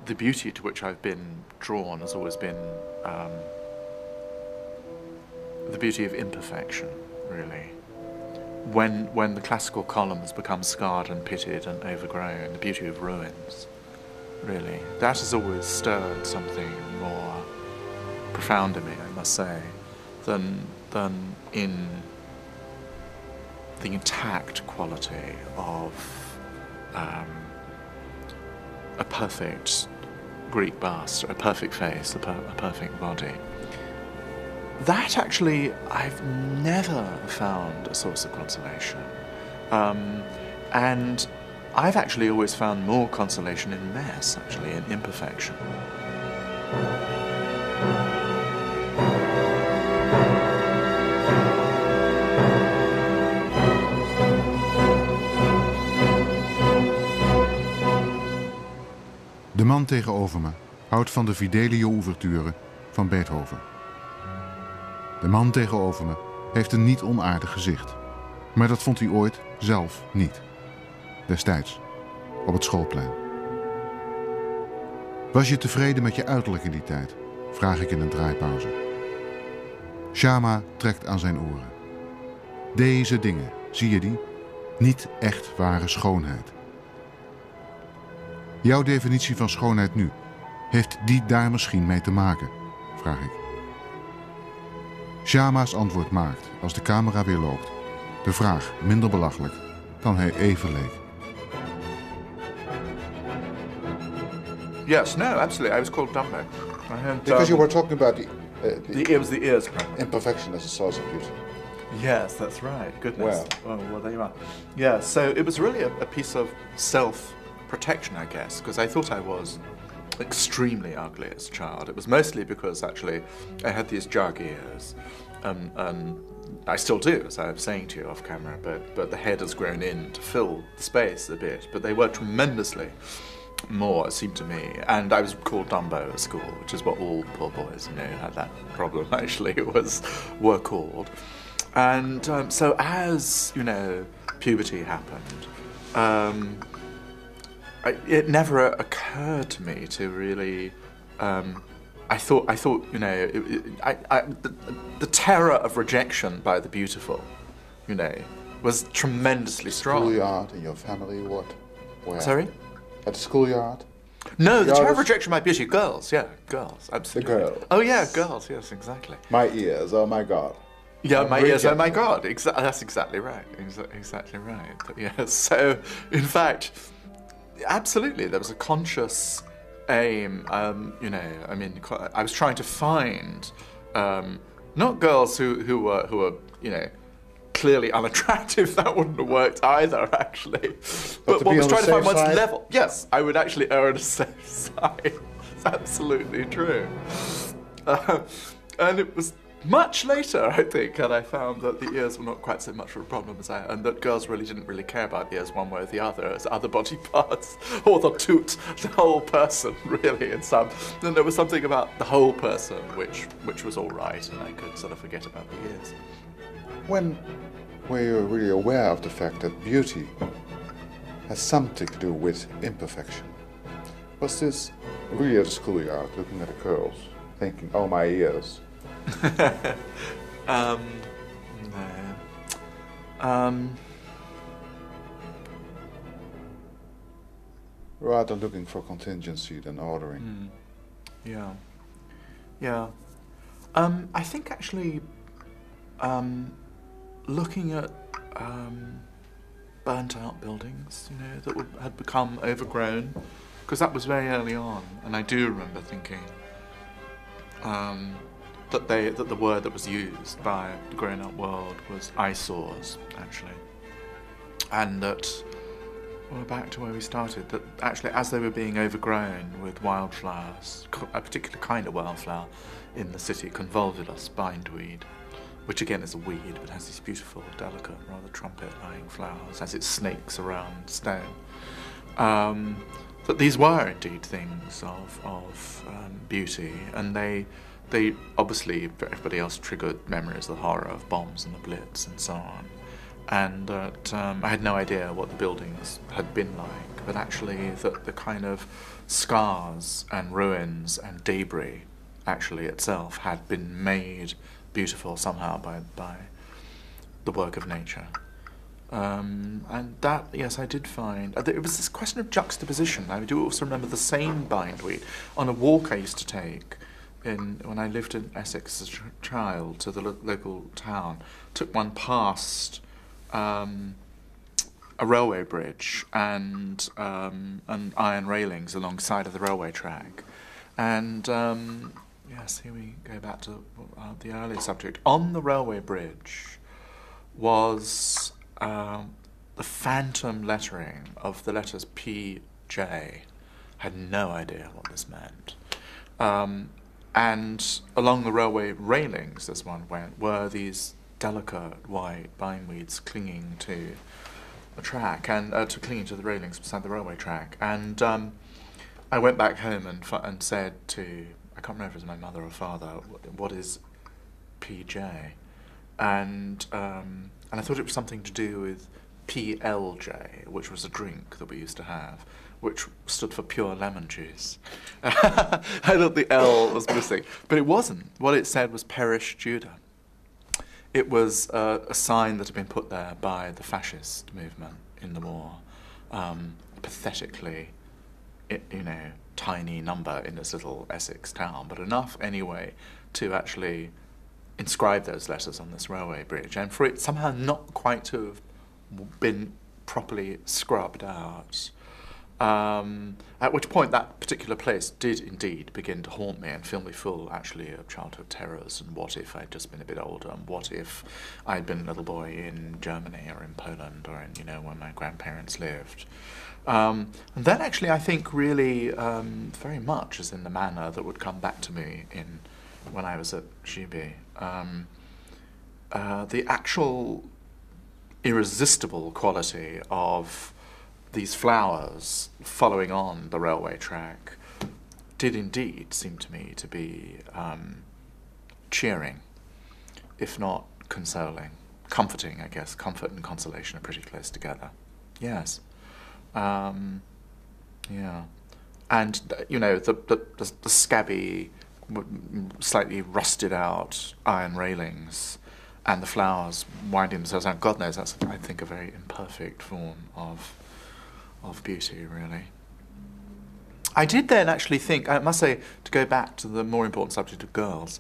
The beauty to which I've been drawn has always been the beauty of imperfection, really. When the classical columns become scarred and pitted and overgrown, the beauty of ruins, really. That has always stirred something more profound in me, I must say, than in the intact quality of a perfect Greek bust, a perfect face, a perfect body. That actually I've never found a source of consolation. And I've actually always found more consolation in mess, actually, in imperfection. De man tegenover me houdt van de Fidelio-ouverture van Beethoven. De man tegenover me heeft een niet onaardig gezicht. Maar dat vond hij ooit zelf niet. Destijds, op het schoolplein. Was je tevreden met je uiterlijk in die tijd? Vraag ik in een draaipauze. Schama trekt aan zijn oren. Deze dingen, zie je die? Niet echt ware schoonheid. Jouw definitie van schoonheid nu, heeft die daar misschien mee te maken? Vraag ik. Schama's antwoord maakt, als de camera weer loopt, de vraag minder belachelijk dan hij even leek. Yes, no, absolutely. I was called Dumbo. Because you were talking about it was the ears problem. Imperfection as a source of beauty. Yes, that's right. Goodness. Well, there you are. Yeah, so it was really a piece of self-protection, I guess, because I thought I was extremely ugly as a child. It was mostly because, actually, I had these jug ears, and I still do, as I was saying to you off camera, but the head has grown in to fill the space a bit, but they were tremendously more, it seemed to me, and I was called Dumbo at school, which is what all poor boys, who had that problem, actually, were called. And so as, puberty happened, it never occurred to me to really. I thought, the terror of rejection by the beautiful, was tremendously strong. Schoolyard in your family, what? Where? Sorry? At the schoolyard? No, the terror of rejection by beauty. Girls, absolutely. The girls. Oh yeah, girls. Yes, exactly. My ears. Oh my God. Yeah, my ears. Oh my God. That's exactly right. Exactly right. But yes. So, in fact. Absolutely, there was a conscious aim. I was trying to find not girls who were clearly unattractive. That wouldn't have worked either, actually. But what was trying to find one's level. Yes, I would actually err on the safe side. It's absolutely true. And it was much later, I think, and I found that the ears were not quite so much of a problem and that girls really didn't really care about the ears one way or the other as other body parts, or the toot, the whole person, really, in some. And there was something about the whole person which was all right, and I could sort of forget about the ears. When were you really aware of the fact that beauty has something to do with imperfection? Was this really at the schoolyard, looking at the curls, thinking, oh, my ears? No. Rather looking for contingency than ordering. Yeah. I think actually looking at burnt out buildings, that had become overgrown, because that was very early on, and I do remember thinking that the word that was used by the grown-up world was eyesores, actually, and that back to where we started, that actually as they were being overgrown with wildflowers, a particular kind of wildflower in the city, convolvulus bindweed, which again is a weed but has these beautiful, delicate, rather trumpet-lying flowers as it snakes around stone. That these were indeed things of beauty, and they obviously, for everybody else, triggered memories of the horror of bombs and the Blitz and so on. And that I had no idea what the buildings had been like, but actually that the kind of scars and ruins and debris actually itself had been made beautiful somehow by the work of nature. And that, yes, I did find... It was this question of juxtaposition. I do also remember the same bindweed on a walk I used to take when I lived in Essex as a child to the local town. Took one past a railway bridge and iron railings alongside of the railway track. And, yes, here we go back to the earlier subject. On the railway bridge was the phantom lettering of the letters P.J. Had no idea what this meant. And along the railway railings, as one went, were these delicate white bindweeds clinging to the track and clinging to the railings beside the railway track. And I went back home and said to, I can't remember if it was my mother or father, what is PJ? And I thought it was something to do with PLJ, which was a drink that we used to have, which stood for pure lemon juice. I thought the L was missing, but it wasn't. What it said was Perish Judah. It was a sign that had been put there by the fascist movement in the war, pathetically, tiny number in this little Essex town, but enough anyway to actually inscribe those letters on this railway bridge, and for it somehow not quite to have been properly scrubbed out. At which point that particular place did indeed begin to haunt me and fill me full, actually, of childhood terrors. And what if I'd just been a bit older? And what if I'd been a little boy in Germany or in Poland or in, where my grandparents lived? And that actually, I think, really very much is in the manner that would come back to me when I was at GB. The actual irresistible quality of these flowers following on the railway track did indeed seem to me to be cheering, if not consoling. Comforting, I guess. Comfort and consolation are pretty close together. Yes. Yeah. And, the scabby, slightly rusted out iron railings and the flowers winding themselves out. God knows that's, I think, a very imperfect form of beauty, really. I did then actually think, I must say, to go back to the more important subject of girls,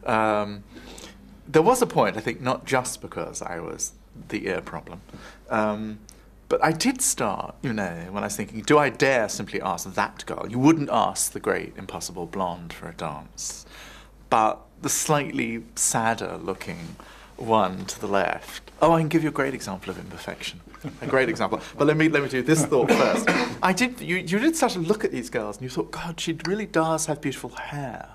there was a point, I think, not just because I was the ear problem, but I did start, when I was thinking, do I dare simply ask that girl? You wouldn't ask the great impossible blonde for a dance, but the slightly sadder looking one to the left. Oh, I can give you a great example of imperfection. A great example. But let me do this thought first. You did start to look at these girls and you thought, God, she really does have beautiful hair.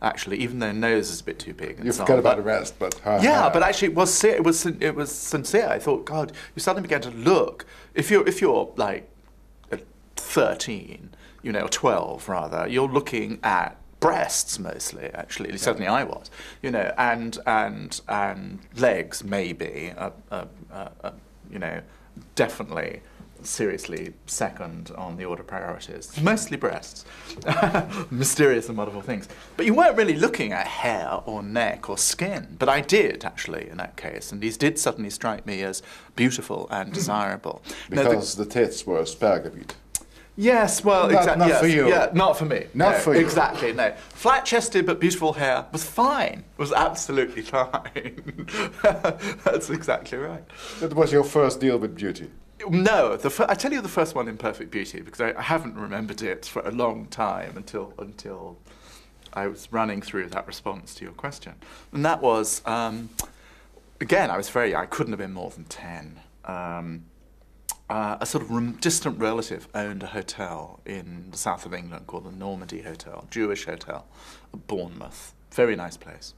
actually, even though nose is a bit too big. And You so forget on, about the rest, but... yeah, but actually it was sincere. I thought, God, you suddenly began to look. If you're like 13, you know, or 12 rather, you're looking at breasts mostly, actually. Certainly I was, you know, and legs maybe, you know, definitely seriously second on the order of priorities. Mostly breasts. Mysterious and wonderful things. But you weren't really looking at hair or neck or skin. But I did, actually, in that case. And these did suddenly strike me as beautiful and desirable. Because the tits were asparagus. Yes, well, exactly. Not for you. Yeah, not for me. Not for you. Exactly, no. Flat-chested but beautiful hair was fine. Was absolutely fine. That's exactly right. That was your first deal with beauty. No, I tell you the first one in Perfect Beauty, because I haven't remembered it for a long time until I was running through that response to your question. And that was, again, I was very young. I couldn't have been more than 10. A sort of distant relative owned a hotel in the south of England called the Normandy Hotel, Jewish hotel, at Bournemouth. Very nice place.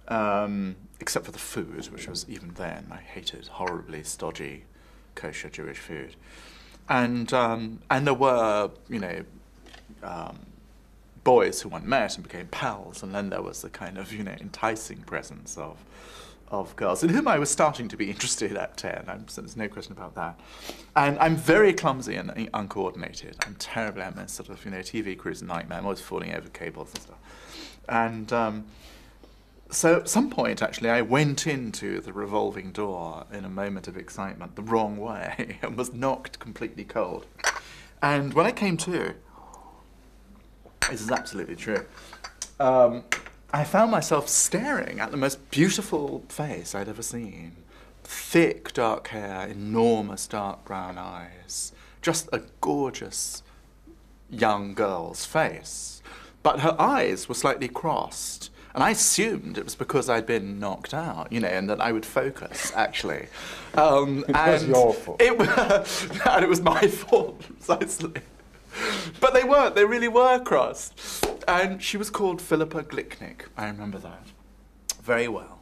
Except for the food, which was, even then, I hated horribly stodgy kosher Jewish food. And there were, you know, boys who one met and became pals, and then there was the kind of, you know, enticing presence of girls in whom I was starting to be interested at 10. There's no question about that. And I'm very clumsy and uncoordinated. I'm terribly, I'm a sort of, you know, TV cruise nightmare. I'm always falling over cables and stuff. And so at some point, actually, I went into the revolving door in a moment of excitement the wrong way and was knocked completely cold. And when I came to, this is absolutely true, I found myself staring at the most beautiful face I'd ever seen. Thick, dark hair, enormous dark brown eyes. Just a gorgeous young girl's face. But her eyes were slightly crossed. And I assumed it was because I'd been knocked out, you know, and that I would focus, actually. It was your fault. And it was my fault, precisely. But they weren't. They really were crossed. And she was called Philippa Glicknick. I remember that very well.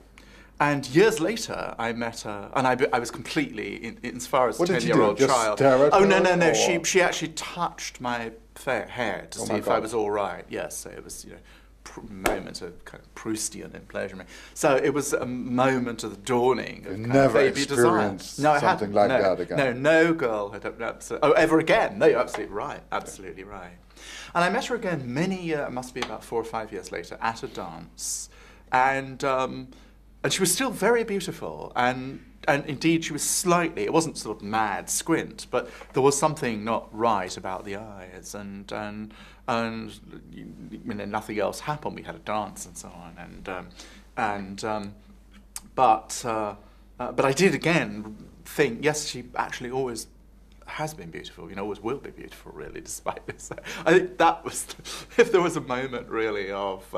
And years later, I met her, and I was completely, as far as a 10-year-old child. Oh, no. She actually touched my hair to see if I was all right. Yes, so it was, you know, moment of kind of Proustian in pleasure me. So it was a moment of the dawning of kind of baby desire. Something like that again. No girl had ever again. No, you're absolutely right. Absolutely right. And I met her again it must be about 4 or 5 years later, at a dance, and she was still very beautiful, and indeed she was slightly, it wasn't sort of mad squint, but there was something not right about the eyes, and you know, nothing else happened. We had a dance and so on, but I did again think, yes, she actually always has been beautiful, you know, always will be beautiful, really, despite this. I think that was, if there was a moment really of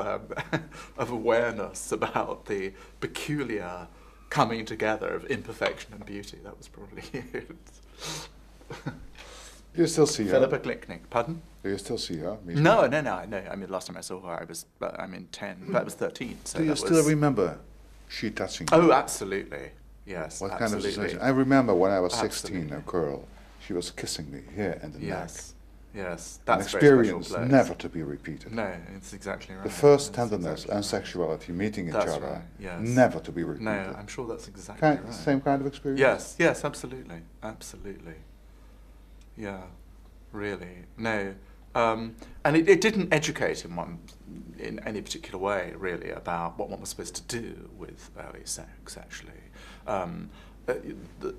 awareness about the peculiar coming together of imperfection and beauty, that was probably it. Do you still see her? Philippa Glicknick. Pardon? Do you still see her? No. I mean, last time I saw her, I was 10. That was 13. So do you still remember she touching you? Oh, absolutely. Yes. What absolutely. kind of sensation? I remember when I was 16, a girl, she was kissing me here in the neck. Yes. That's an experience never to be repeated. No, it's exactly right. The first tenderness and sexuality meeting each other, right. Yes. never to be repeated. No, I'm sure that's exactly right. Same kind of experience? Yes, absolutely. Yeah, really. No. And it didn't educate in any particular way, really, about what one was supposed to do with early sex, actually.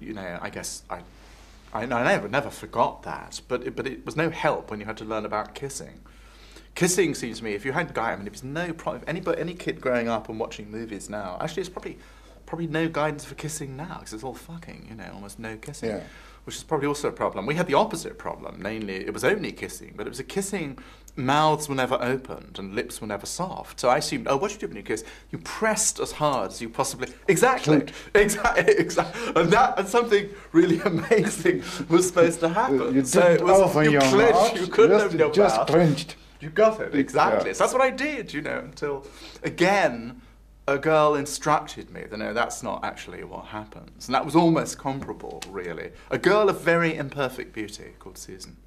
You know, I guess I never forgot that, but it was no help when you had to learn about kissing. Kissing seems to me, if you had a guy, I mean, it was no problem. Any kid growing up and watching movies now, actually, it's probably no guidance for kissing now, because it's all fucking, you know, almost no kissing. Yeah. Which is probably also a problem. We had the opposite problem, namely, it was only kissing, but it was a kissing, mouths were never opened and lips were never soft. So I assumed, what do you do when you kiss? You pressed as hard as you possibly... Exactly. And something really amazing was supposed to happen. You didn't open your mouth, you couldn't open your just mouth. clenched You got it, exactly. Yeah. So that's what I did, until, again, a girl instructed me that, no, that's not actually what happens. And that was almost comparable, really. A girl of very imperfect beauty called Susan.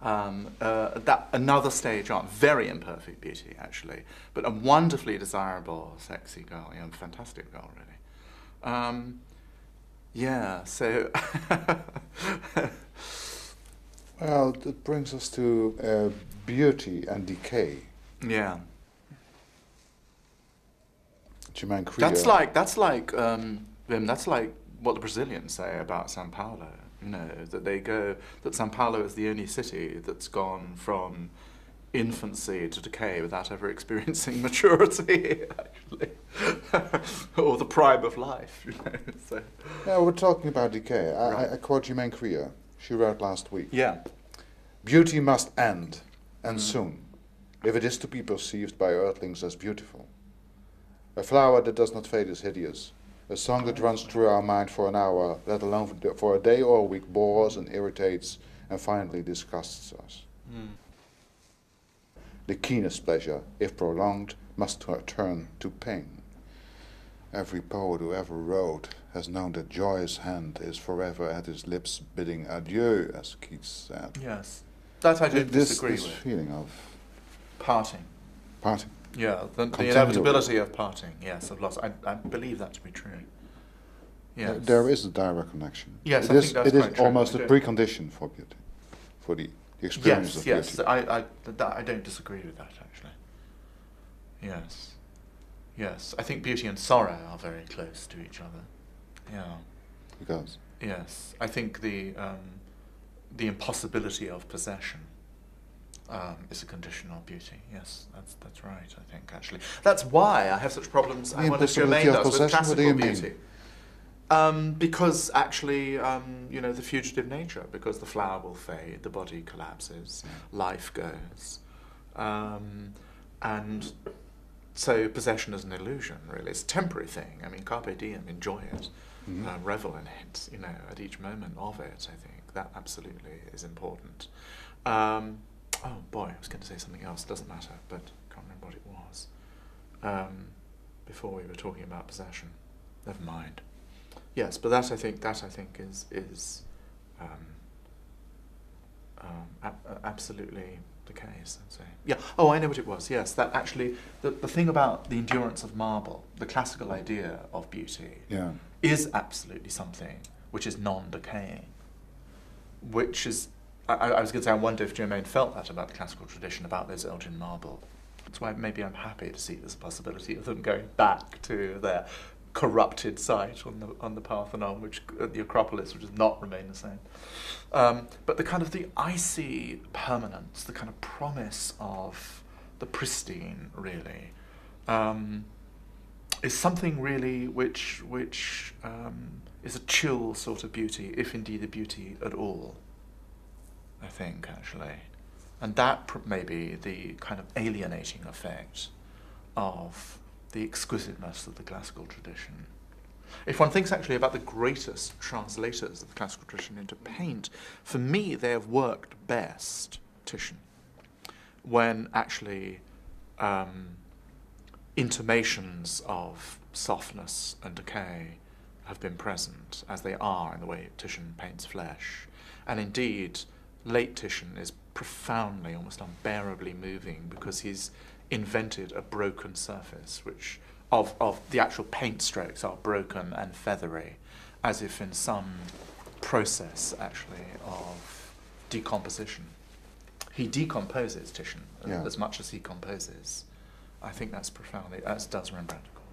Another stage on, very imperfect beauty, actually, but a wonderfully desirable, sexy girl, fantastic girl, really. So... Well, that brings us to beauty and decay. Yeah. That's like what the Brazilians say about São Paulo. That São Paulo is the only city that's gone from infancy to decay without ever experiencing maturity, actually, or the prime of life. So. Yeah, we're talking about decay. Right. I quote Germaine Krier. She wrote last week. Yeah. Beauty must end, and soon, if it is to be perceived by earthlings as beautiful. A flower that does not fade is hideous. A song that runs through our mind for an hour, let alone for a day or a week, bores and irritates and finally disgusts us. The keenest pleasure, if prolonged, must turn to pain. Every poet who ever wrote has known that joy's hand is forever at his lips bidding adieu, as Keats said. Yes. That I don't disagree with. This feeling of... Parting. Parting. Yeah, the inevitability of parting, yes, of loss. I believe that to be true. Yes. There is a direct connection. Yes, I think that's It is almost a precondition for beauty, for the experience of beauty. Yes, I don't disagree with that, actually. Yes. Yes, I think beauty and sorrow are very close to each other. Yeah. Because? Yes, I think the impossibility of possession is a condition of beauty. Yes, that's right, I think, actually. That's why I have such problems, I wonder if Germaine does, with classical beauty. Because actually, the fugitive nature, because the flower will fade, the body collapses, life goes. And so possession is an illusion, really. It's a temporary thing. I mean, carpe diem, enjoy it, revel in it, at each moment of it, I think. That absolutely is important. Oh boy, I was going to say something else. Doesn't matter, but I can't remember what it was. Before we were talking about possession. Never mind. Yes, but that I think is absolutely the case, I'd say. Yeah. Oh, I know what it was. Yes, that actually the thing about the endurance of marble, the classical idea of beauty, is absolutely something which is non-decaying. Which is, I was going to say, I wonder if Germaine felt that about the classical tradition, about those Elgin marble. That's why maybe I'm happy to see there's a possibility of them going back to their corrupted site on the Parthenon, which the Acropolis, which does not remain the same. But the kind of the icy permanence, the kind of promise of the pristine, really, is something really which is a chill sort of beauty, if indeed a beauty at all, I think, actually. And that may be the kind of alienating effect of the exquisiteness of the classical tradition. If one thinks actually about the greatest translators of the classical tradition into paint, for me they have worked best, Titian, when actually intimations of softness and decay have been present, as they are in the way Titian paints flesh. And indeed, late Titian is profoundly, almost unbearably moving, because he's invented a broken surface, which of the actual paint strokes are broken and feathery, as if in some process, actually, of decomposition. He decomposes, Titian, as much as he composes. I think that's profoundly, as does Rembrandt, of course.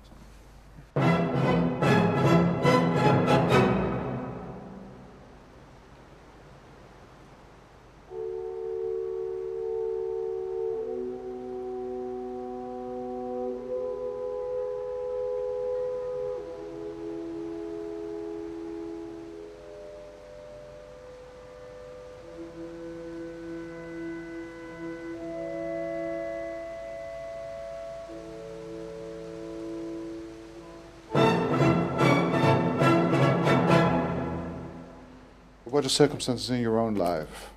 What are the circumstances in your own life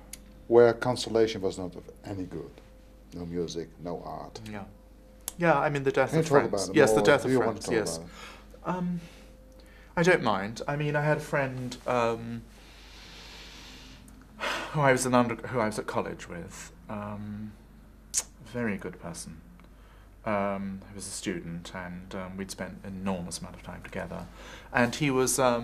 where consolation was not of any good? No music, no art. Yeah. Yeah, I mean, the death Can of you talk friends. about it Yes, more? the death Do of you friends, want to talk yes. about it? I don't mind. I mean, I had a friend who I was at college with, very good person. He was a student, and we'd spent an enormous amount of time together. And he was a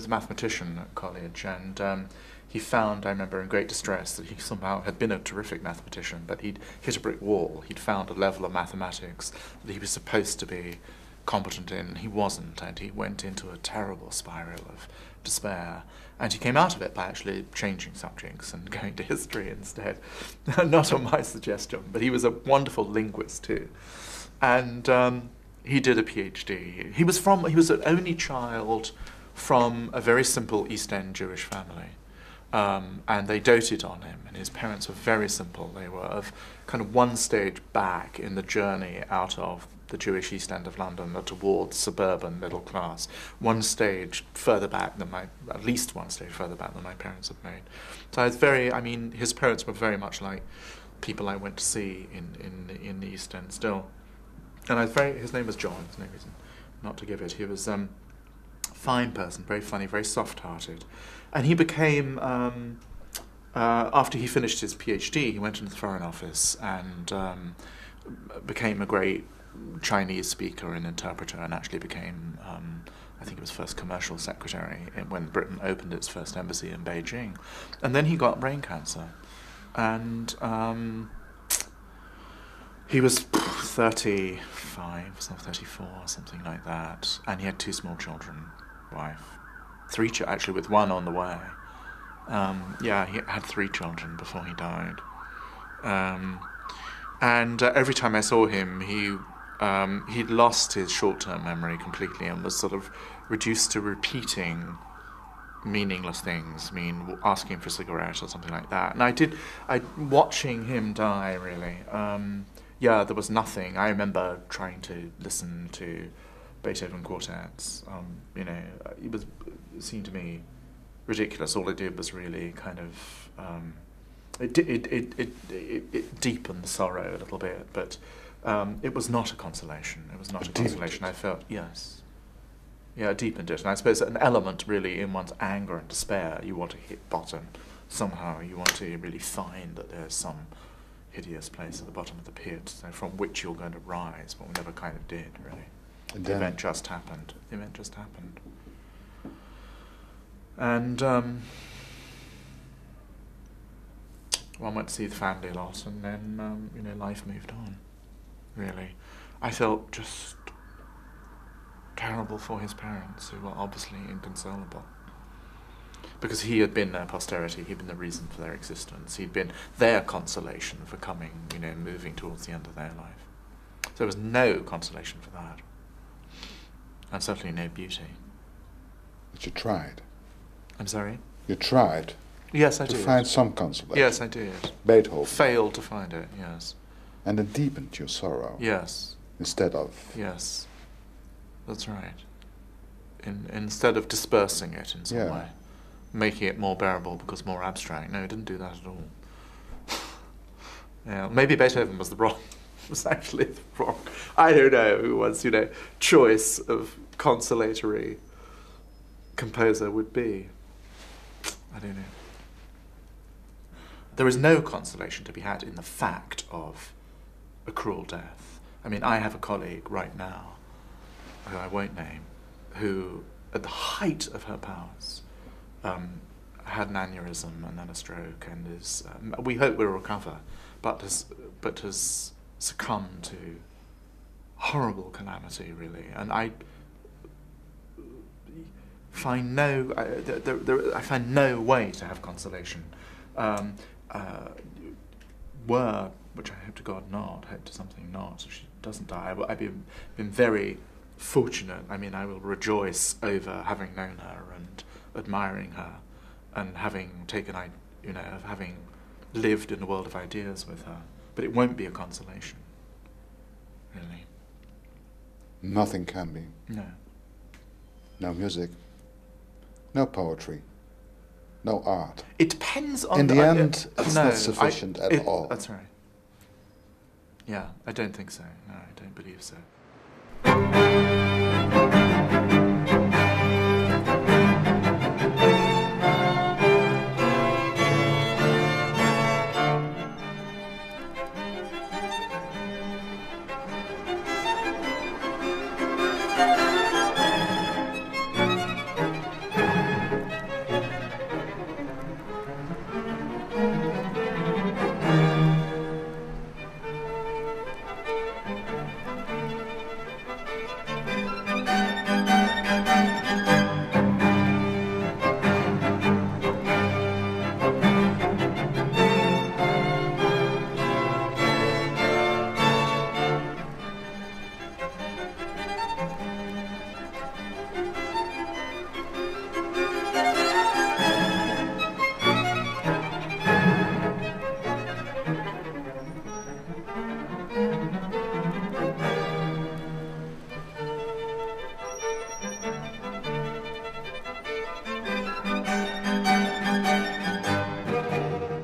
mathematician at college, and he found, I remember, in great distress that he somehow had been a terrific mathematician, but he'd hit a brick wall. He'd found a level of mathematics that he was supposed to be competent in, and he wasn't, and he went into a terrible spiral of despair. And he came out of it by actually changing subjects and going to history instead. Not on my suggestion, but he was a wonderful linguist too. And he did a PhD. He was an only child from a very simple East End Jewish family. And they doted on him, and his parents were very simple. They were of kind of one stage back in the journey out of the Jewish East End of London towards suburban middle class. One stage further back than at least one stage further back than my parents had made. So his parents were very much like people I went to see in the East End still. And his name was John, there's no reason not to give it. He was a fine person, very funny, very soft-hearted. And he became, after he finished his PhD, he went into the Foreign Office and became a great Chinese speaker and interpreter, and actually became, I think it was first commercial secretary when Britain opened its first embassy in Beijing. And then he got brain cancer. And he was 35, 34, something like that. And he had 2 small children, wife. 3 actually, with 1 on the way. He had 3 children before he died. And every time I saw him, he'd lost his short-term memory completely and was sort of reduced to repeating meaningless things, asking for a cigarette or something like that. And watching him die, really, there was nothing. I remember trying to listen to Beethoven quartets. It seemed to me ridiculous. All it did was really kind of it deepened the sorrow a little bit, but it was not a consolation. It was not a consolation. I felt, yes. Yeah, it deepened it. And I suppose an element really in one's anger and despair, you want to hit bottom somehow. You want to really find that there's some hideous place at the bottom of the pit from which you're going to rise, but we never kind of did, really. The event just happened. And one went to see the family a lot, and then life moved on. Really, I felt just terrible for his parents, who were obviously inconsolable, because he had been their posterity. He'd been the reason for their existence. He'd been their consolation for moving towards the end of their life. So there was no consolation for that, and certainly no beauty. But you tried. I'm sorry? You tried. Yes, I did. To find some consolation. Yes, I did. Beethoven. Failed to find it, yes. And it deepened your sorrow. Yes. Instead of... Yes. That's right. Instead of dispersing it in some way. Making it more bearable because more abstract. No, it didn't do that at all. Yeah, maybe Beethoven was actually the wrong... I don't know who one's, choice of consolatory composer would be. I don't know. There is no consolation to be had in the fact of a cruel death. I mean, I have a colleague right now, who I won't name, who, at the height of her powers, had an aneurysm and then a stroke, and is, we hope will recover, but has succumbed to horrible calamity, really. And I find no way to have consolation. Which I hope to God not, hope to something not, so she doesn't die. I've been very fortunate. I mean, I will rejoice over having known her and admiring her, and having having lived in a world of ideas with her. But it won't be a consolation, really. Nothing can be. No. No music. No poetry. No art. It depends on... In the end, it's not sufficient at all. That's right. Yeah, I don't think so. No, I don't believe so.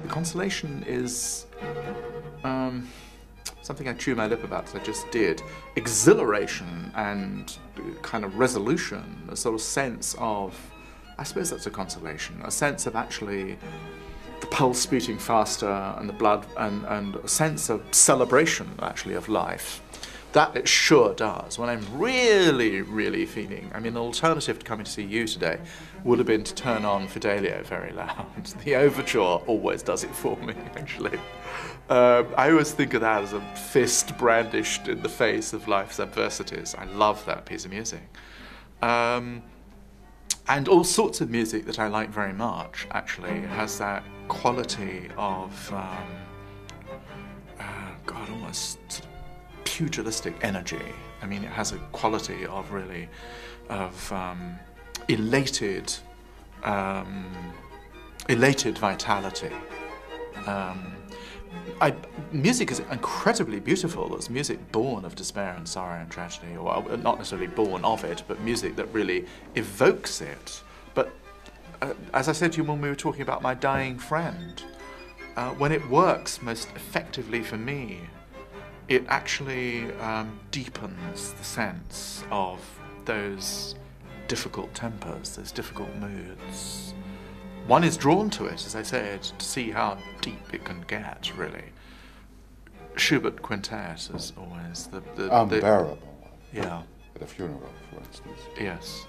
Consolation is something I chew my lip about, as I just did. Exhilaration and kind of resolution, a sort of sense of, I suppose that's a consolation, a sense of actually the pulse beating faster and the blood, and a sense of celebration actually of life. That it sure does. When I'm really, really feeling, I mean, an alternative to coming to see you today would have been to turn on Fidelio very loud. The overture always does it for me, actually. I always think of that as a fist brandished in the face of life's adversities. I love that piece of music. And all sorts of music that I like very much, actually, has that quality of, God, almost sort of pugilistic energy. I mean, it has a quality of really, of elated vitality. Music is incredibly beautiful. It's music born of despair and sorrow and tragedy, or not necessarily born of it, but music that really evokes it. But as I said to you when we were talking about my dying friend, when it works most effectively for me, it actually deepens the sense of those difficult tempers, those difficult moods. One is drawn to it, as I said, to see how deep it can get, really. Schubert Quintet is always the unbearable one. Yeah. At a funeral, for instance. Yes.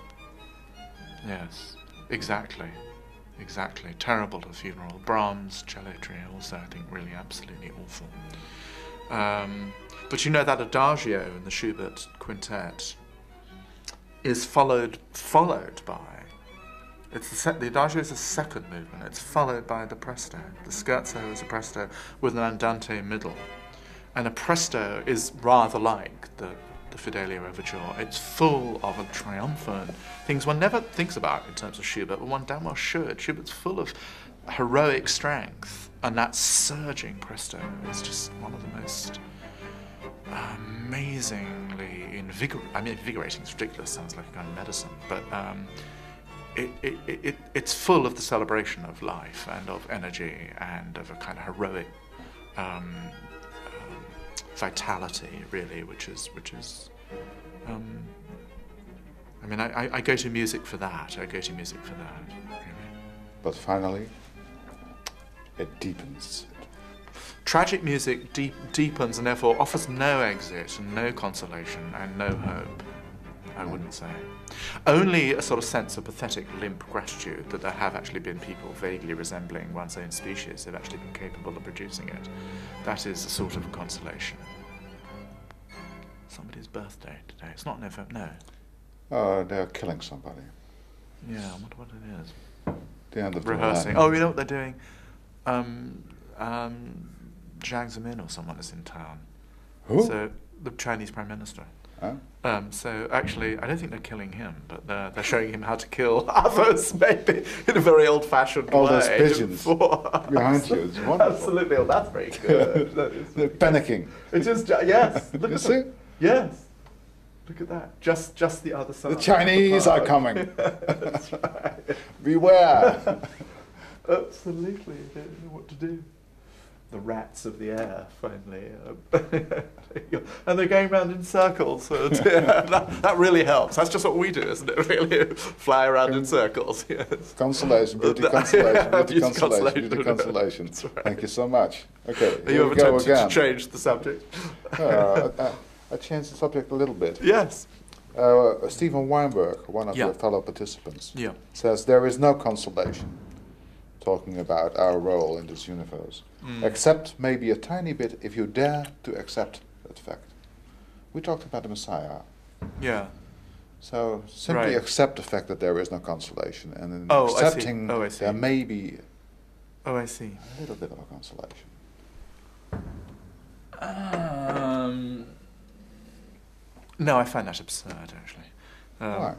Yes. Exactly. Exactly. Terrible at a funeral. Brahms' cello trio also, I think, really absolutely awful. But you know that adagio in the Schubert Quintet is followed by, the adagio is a second movement, it's followed by the presto. The scherzo is a presto with an andante middle. And a presto is rather like the Fidelio overture. It's full of a triumphant things one never thinks about in terms of Schubert, but one damn well should. Schubert's full of heroic strength, and that surging presto is just one of the most amazingly invigorating is ridiculous, sounds like a kind of medicine, but it's full of the celebration of life and of energy and of a kind of heroic vitality, really, which is I mean, I go to music for that. Really. But finally, it deepens. Tragic music deepens and therefore offers no exit and no consolation and no hope, I wouldn't say. Only a sort of sense of pathetic, limp gratitude that there have actually been people vaguely resembling one's own species who've actually been capable of producing it. That is a sort of a consolation. Somebody's birthday today. It's not November, no. They're killing somebody. Yeah, I wonder what it is. The end of rehearsing. Oh, you know what they're doing? Jiang Zemin or someone is in town. Who? So the Chinese Prime Minister. Huh? So actually, I don't think they're killing him, but they're showing him how to kill others, maybe in a very old-fashioned way. All those pigeons behind you. It's wonderful. Absolutely. Well, that's very good. They're panicking. It is. Yes. Look You at see? them. Yes. Look at that. Just the other side. The Chinese are coming. That's right. Beware. Absolutely. They don't know what to do. the rats of the air, finally. And they're going round in circles. That really helps. That's just what we do, isn't it, really? Fly around in circles. Yes. Consolation, beauty consolation, beauty consolation, beauty consolation. Right. Thank you so much. Okay, Are you ever tempted to change the subject? I changed the subject a little bit. Yes. Steven Weinberg, one of your fellow participants, yeah. says there is no consolation, talking about our role in this universe, except maybe a tiny bit if you dare to accept that fact. We talked about the Messiah. Yeah. So simply accept the fact that there is no consolation, and in accepting there may be a little bit of a consolation. No, I find that absurd, actually. Why?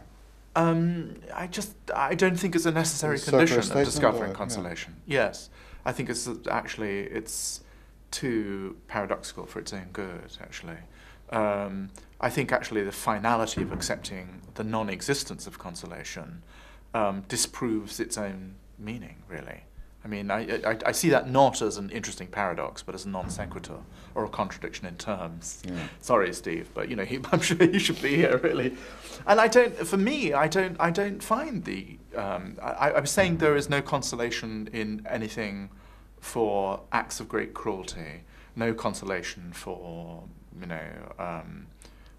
I don't think it's a necessary condition of discovering consolation. Yeah. Yes, I think it's too paradoxical for its own good, actually. I think actually the finality of accepting the non-existence of consolation disproves its own meaning, really. I mean, I see that not as an interesting paradox, but as a non sequitur or a contradiction in terms. Yeah. Sorry, Steve, but I'm sure he should be here, really. And I don't find the. I was saying there is no consolation in anything for acts of great cruelty, no consolation for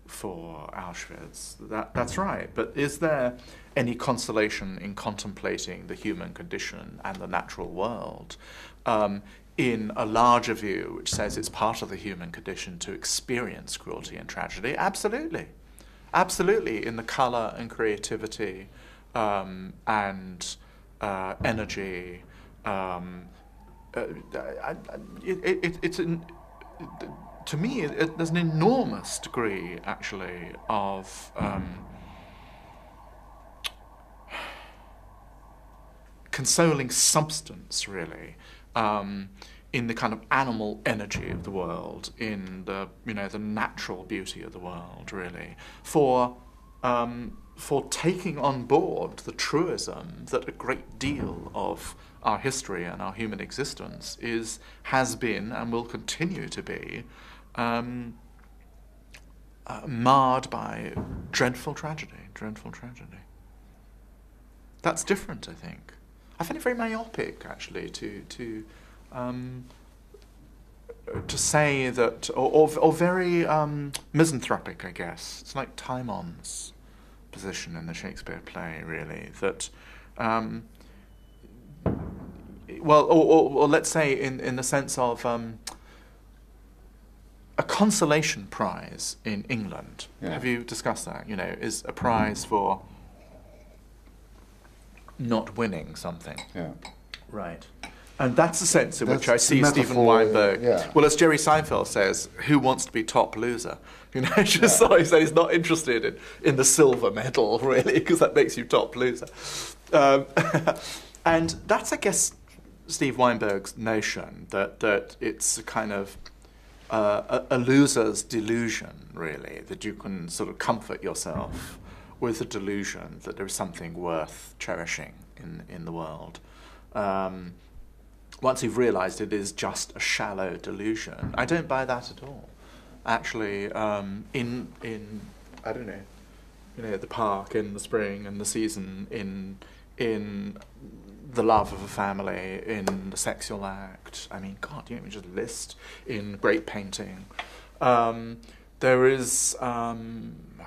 for Auschwitz. That's right. But is there any consolation in contemplating the human condition and the natural world in a larger view which says it's part of the human condition to experience cruelty and tragedy? Absolutely. Absolutely. In the colour and creativity and energy. To me, there's an enormous degree, actually, of consoling substance, really, in the kind of animal energy of the world, in the the natural beauty of the world, really, for taking on board the truism that a great deal of our history and our human existence has been and will continue to be marred by dreadful tragedy. That's different, I think. I find it very myopic, actually, to say that, or very misanthropic, I guess. It's like Timon's position in the Shakespeare play, really, that, or let's say in the sense of a consolation prize in England. Yeah. Have you discussed that? Is a prize for not winning something. Yeah. Right. And that's the sense in which I see Steven Weinberg. Yeah. Well, as Jerry Seinfeld says, who wants to be top loser? So he said he's not interested in the silver medal, really, because that makes you top loser. And that's, I guess, Steve Weinberg's notion that it's a kind of a loser's delusion, really, that you can sort of comfort yourself with the delusion that there is something worth cherishing in the world. Once you've realised it is just a shallow delusion, I don't buy that at all. Actually, in I don't know, the park in the spring and the season, in the love of a family, in the sexual act. I mean, God, you just list in great painting. There is a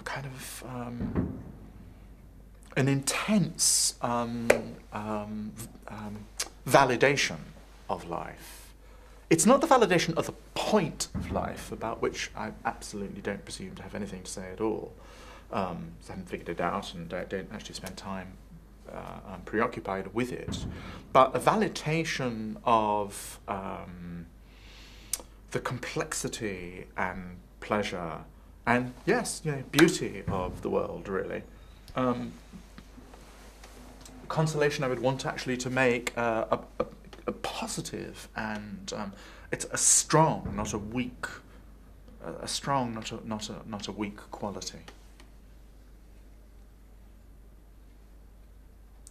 kind of an intense validation of life. It's not the validation of the point of life, about which I absolutely don't presume to have anything to say at all. I haven't figured it out and I don't actually spend time preoccupied with it. But a validation of the complexity and pleasure and, yes, beauty of the world, really. Consolation I would want actually to make a positive and it's a strong, not a weak, not a weak quality.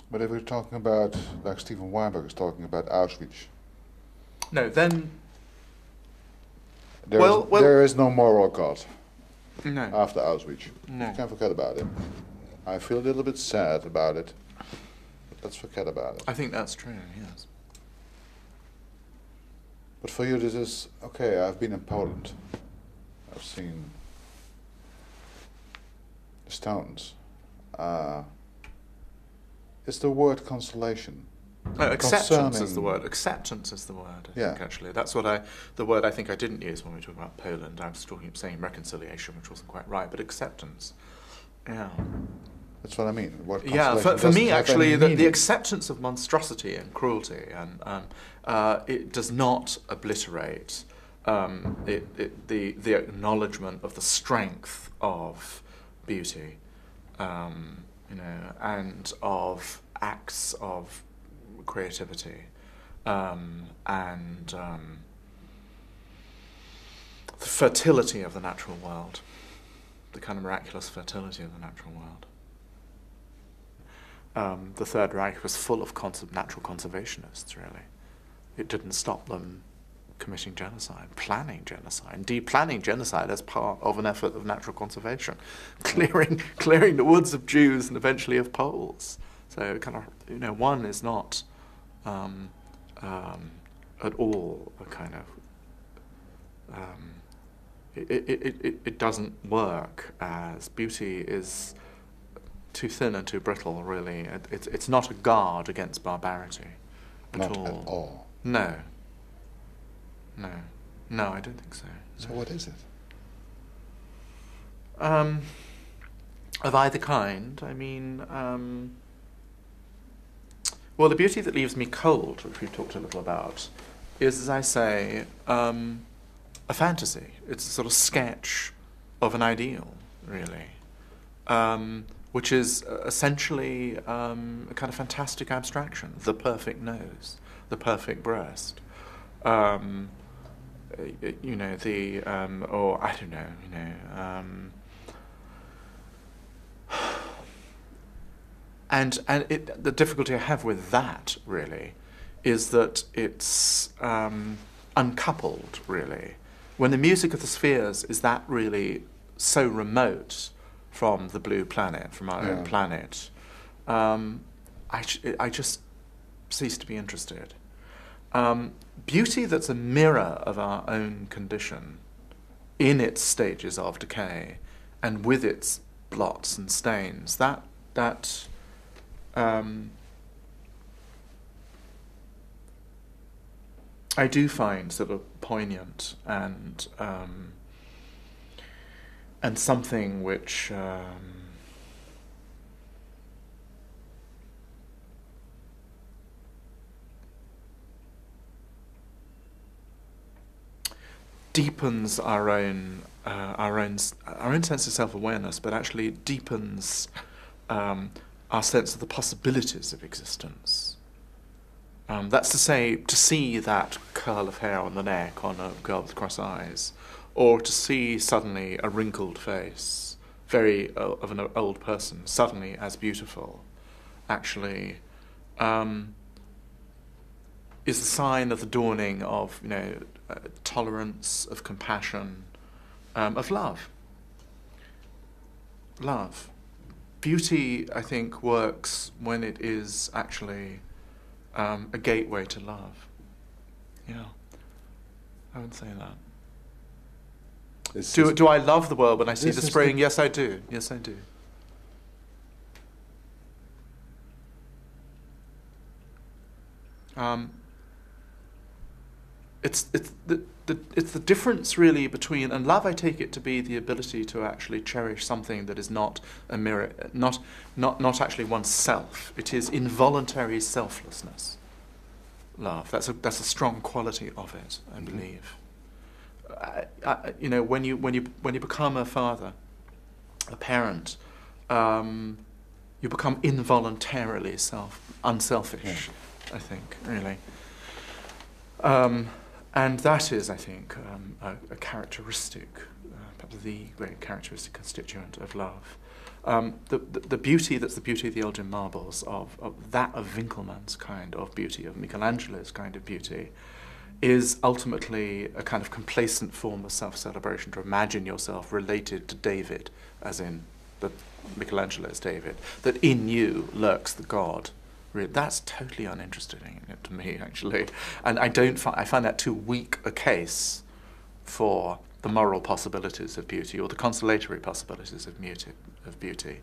But if we're talking about, like Steven Weinberg is talking about Auschwitz. No, then There is no moral God. No. After Auschwitz. No. You can forget about him. I feel a little bit sad about it. But let's forget about it. I think that's true, yes. But for you this is, okay, I've been in Poland. I've seen the stones. Is the word consolation? Acceptance is the word. Acceptance is the word, I think, Yeah. actually. That's what the word I think I didn't use when we were talking about Poland. I was saying reconciliation, which wasn't quite right, but acceptance. Yeah. That's what I mean. Yeah, for me, actually, the acceptance of monstrosity and cruelty, and it does not obliterate the acknowledgement of the strength of beauty, and of acts of creativity, and the fertility of the natural world, the kind of miraculous fertility of the natural world. The Third Reich was full of natural conservationists, really. It didn't stop them committing genocide, planning genocide. Indeed, planning genocide as part of an effort of natural conservation, clearing the woods of Jews and eventually of Poles. So kind of, one is not at all a kind of... It doesn't work as beauty is too thin and too brittle, really. It's not a guard against barbarity at all. Not at all. No, I don't think so. So what is it? Of either kind. I mean, well, the beauty that leaves me cold, which we've talked a little about, is, as I say, a fantasy. It's a sort of sketch of an ideal, really, which is essentially a kind of fantastic abstraction. The perfect nose, the perfect breast, or I don't know, and the difficulty I have with that, really, is that it's uncoupled, really. When the music of the spheres is that really so remote from the blue planet, from our own planet, I just cease to be interested. Beauty that's a mirror of our own condition in its stages of decay and with its blots and stains, that I do find sort of poignant and something which deepens our own sense of self-awareness, but actually deepens our sense of the possibilities of existence. That's to say, to see that curl of hair on the neck on a girl with cross eyes, or to see suddenly a wrinkled face, of an old person, suddenly as beautiful, actually, is a sign of the dawning of, tolerance, of compassion, of love. Love. Beauty, I think, works when it is actually a gateway to love. Yeah, I would say that. Do I love the world when I see the spring? Yes, I do. Yes, I do. It's the difference really between, and love I take it to be the ability to actually cherish something that is not a mirror, not actually oneself. It is involuntary selflessness. Love. That's a strong quality of it, I believe. When you become a father, a parent, you become involuntarily unselfish. Yeah. I think, really. And that is, I think, a characteristic, perhaps the great characteristic constituent of love. The beauty that's the beauty of the Elgin marbles, of Winckelmann's kind of beauty, of Michelangelo's kind of beauty, is ultimately a kind of complacent form of self-celebration, to imagine yourself related to David, as in Michelangelo's David, that in you lurks the God. That's totally uninteresting to me, actually. And I find that too weak a case for the moral possibilities of beauty, or the consolatory possibilities of beauty.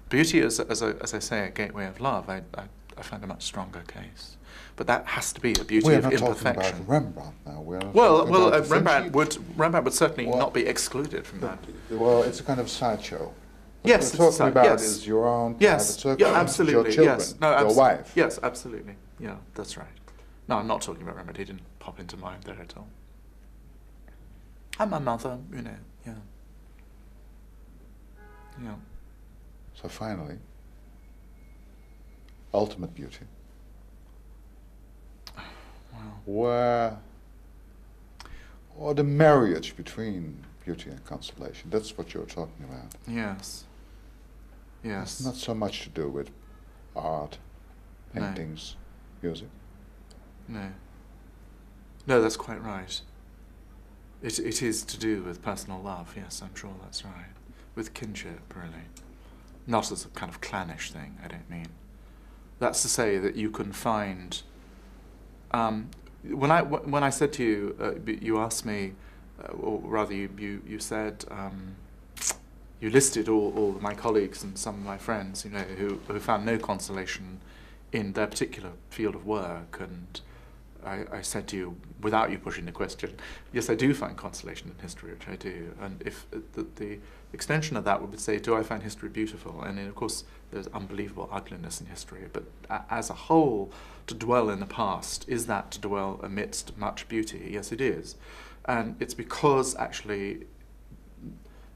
Beauty is, as I say, a gateway of love. I find a much stronger case. But that has to be a beauty of imperfection. We're not talking about Rembrandt now. Rembrandt would certainly not be excluded from that. Well, it's a kind of sideshow. Yes, what we're talking about is your own private circle, absolutely, your children, your wife. Yes, absolutely. Yeah, that's right. No, I'm not talking about Rembrandt. He didn't pop into mind there at all. And my mother, yeah. So finally, ultimate beauty. Wow. Or the marriage between beauty and consolation. That's what you're talking about. Yes. It's not so much to do with art, paintings, music. No, that's quite right. It is to do with personal love, yes, I'm sure that's right. With kinship, really. Not as a kind of clannish thing, I don't mean. That's to say that you can find... when I said to you, you asked me, or rather you said, you listed all my colleagues and some of my friends, who found no consolation in their particular field of work, and I said to you, without you pushing the question, yes, I do find consolation in history, which I do, and if the extension of that would say, do I find history beautiful? And then, of course, there's unbelievable ugliness in history, but as a whole, to dwell in the past, is that to dwell amidst much beauty? Yes, it is. And it's because, actually,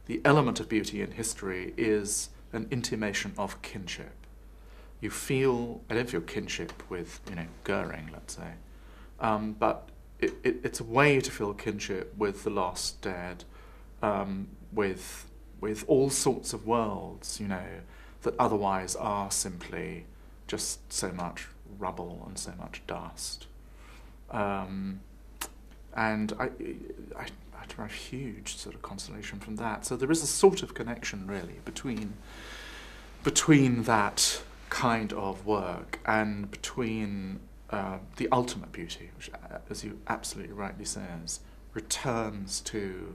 the element of beauty in history is an intimation of kinship. I don't feel kinship with, Goering, let's say, but it's a way to feel kinship with the lost, dead, with all sorts of worlds, that otherwise are simply just so much rubble and so much dust. And I derive huge sort of consolation from that. So there is a sort of connection, really, between that kind of work and between the ultimate beauty, which, as you absolutely rightly says, returns to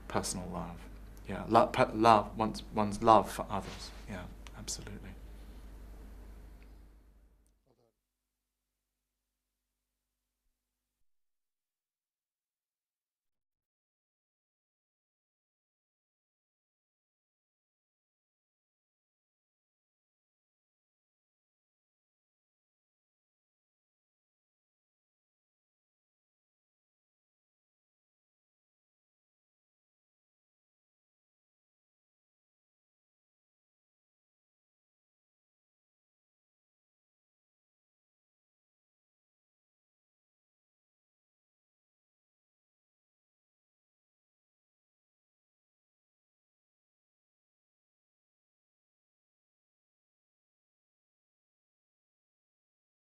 personal love. Yeah, love, one's love for others. Yeah, absolutely.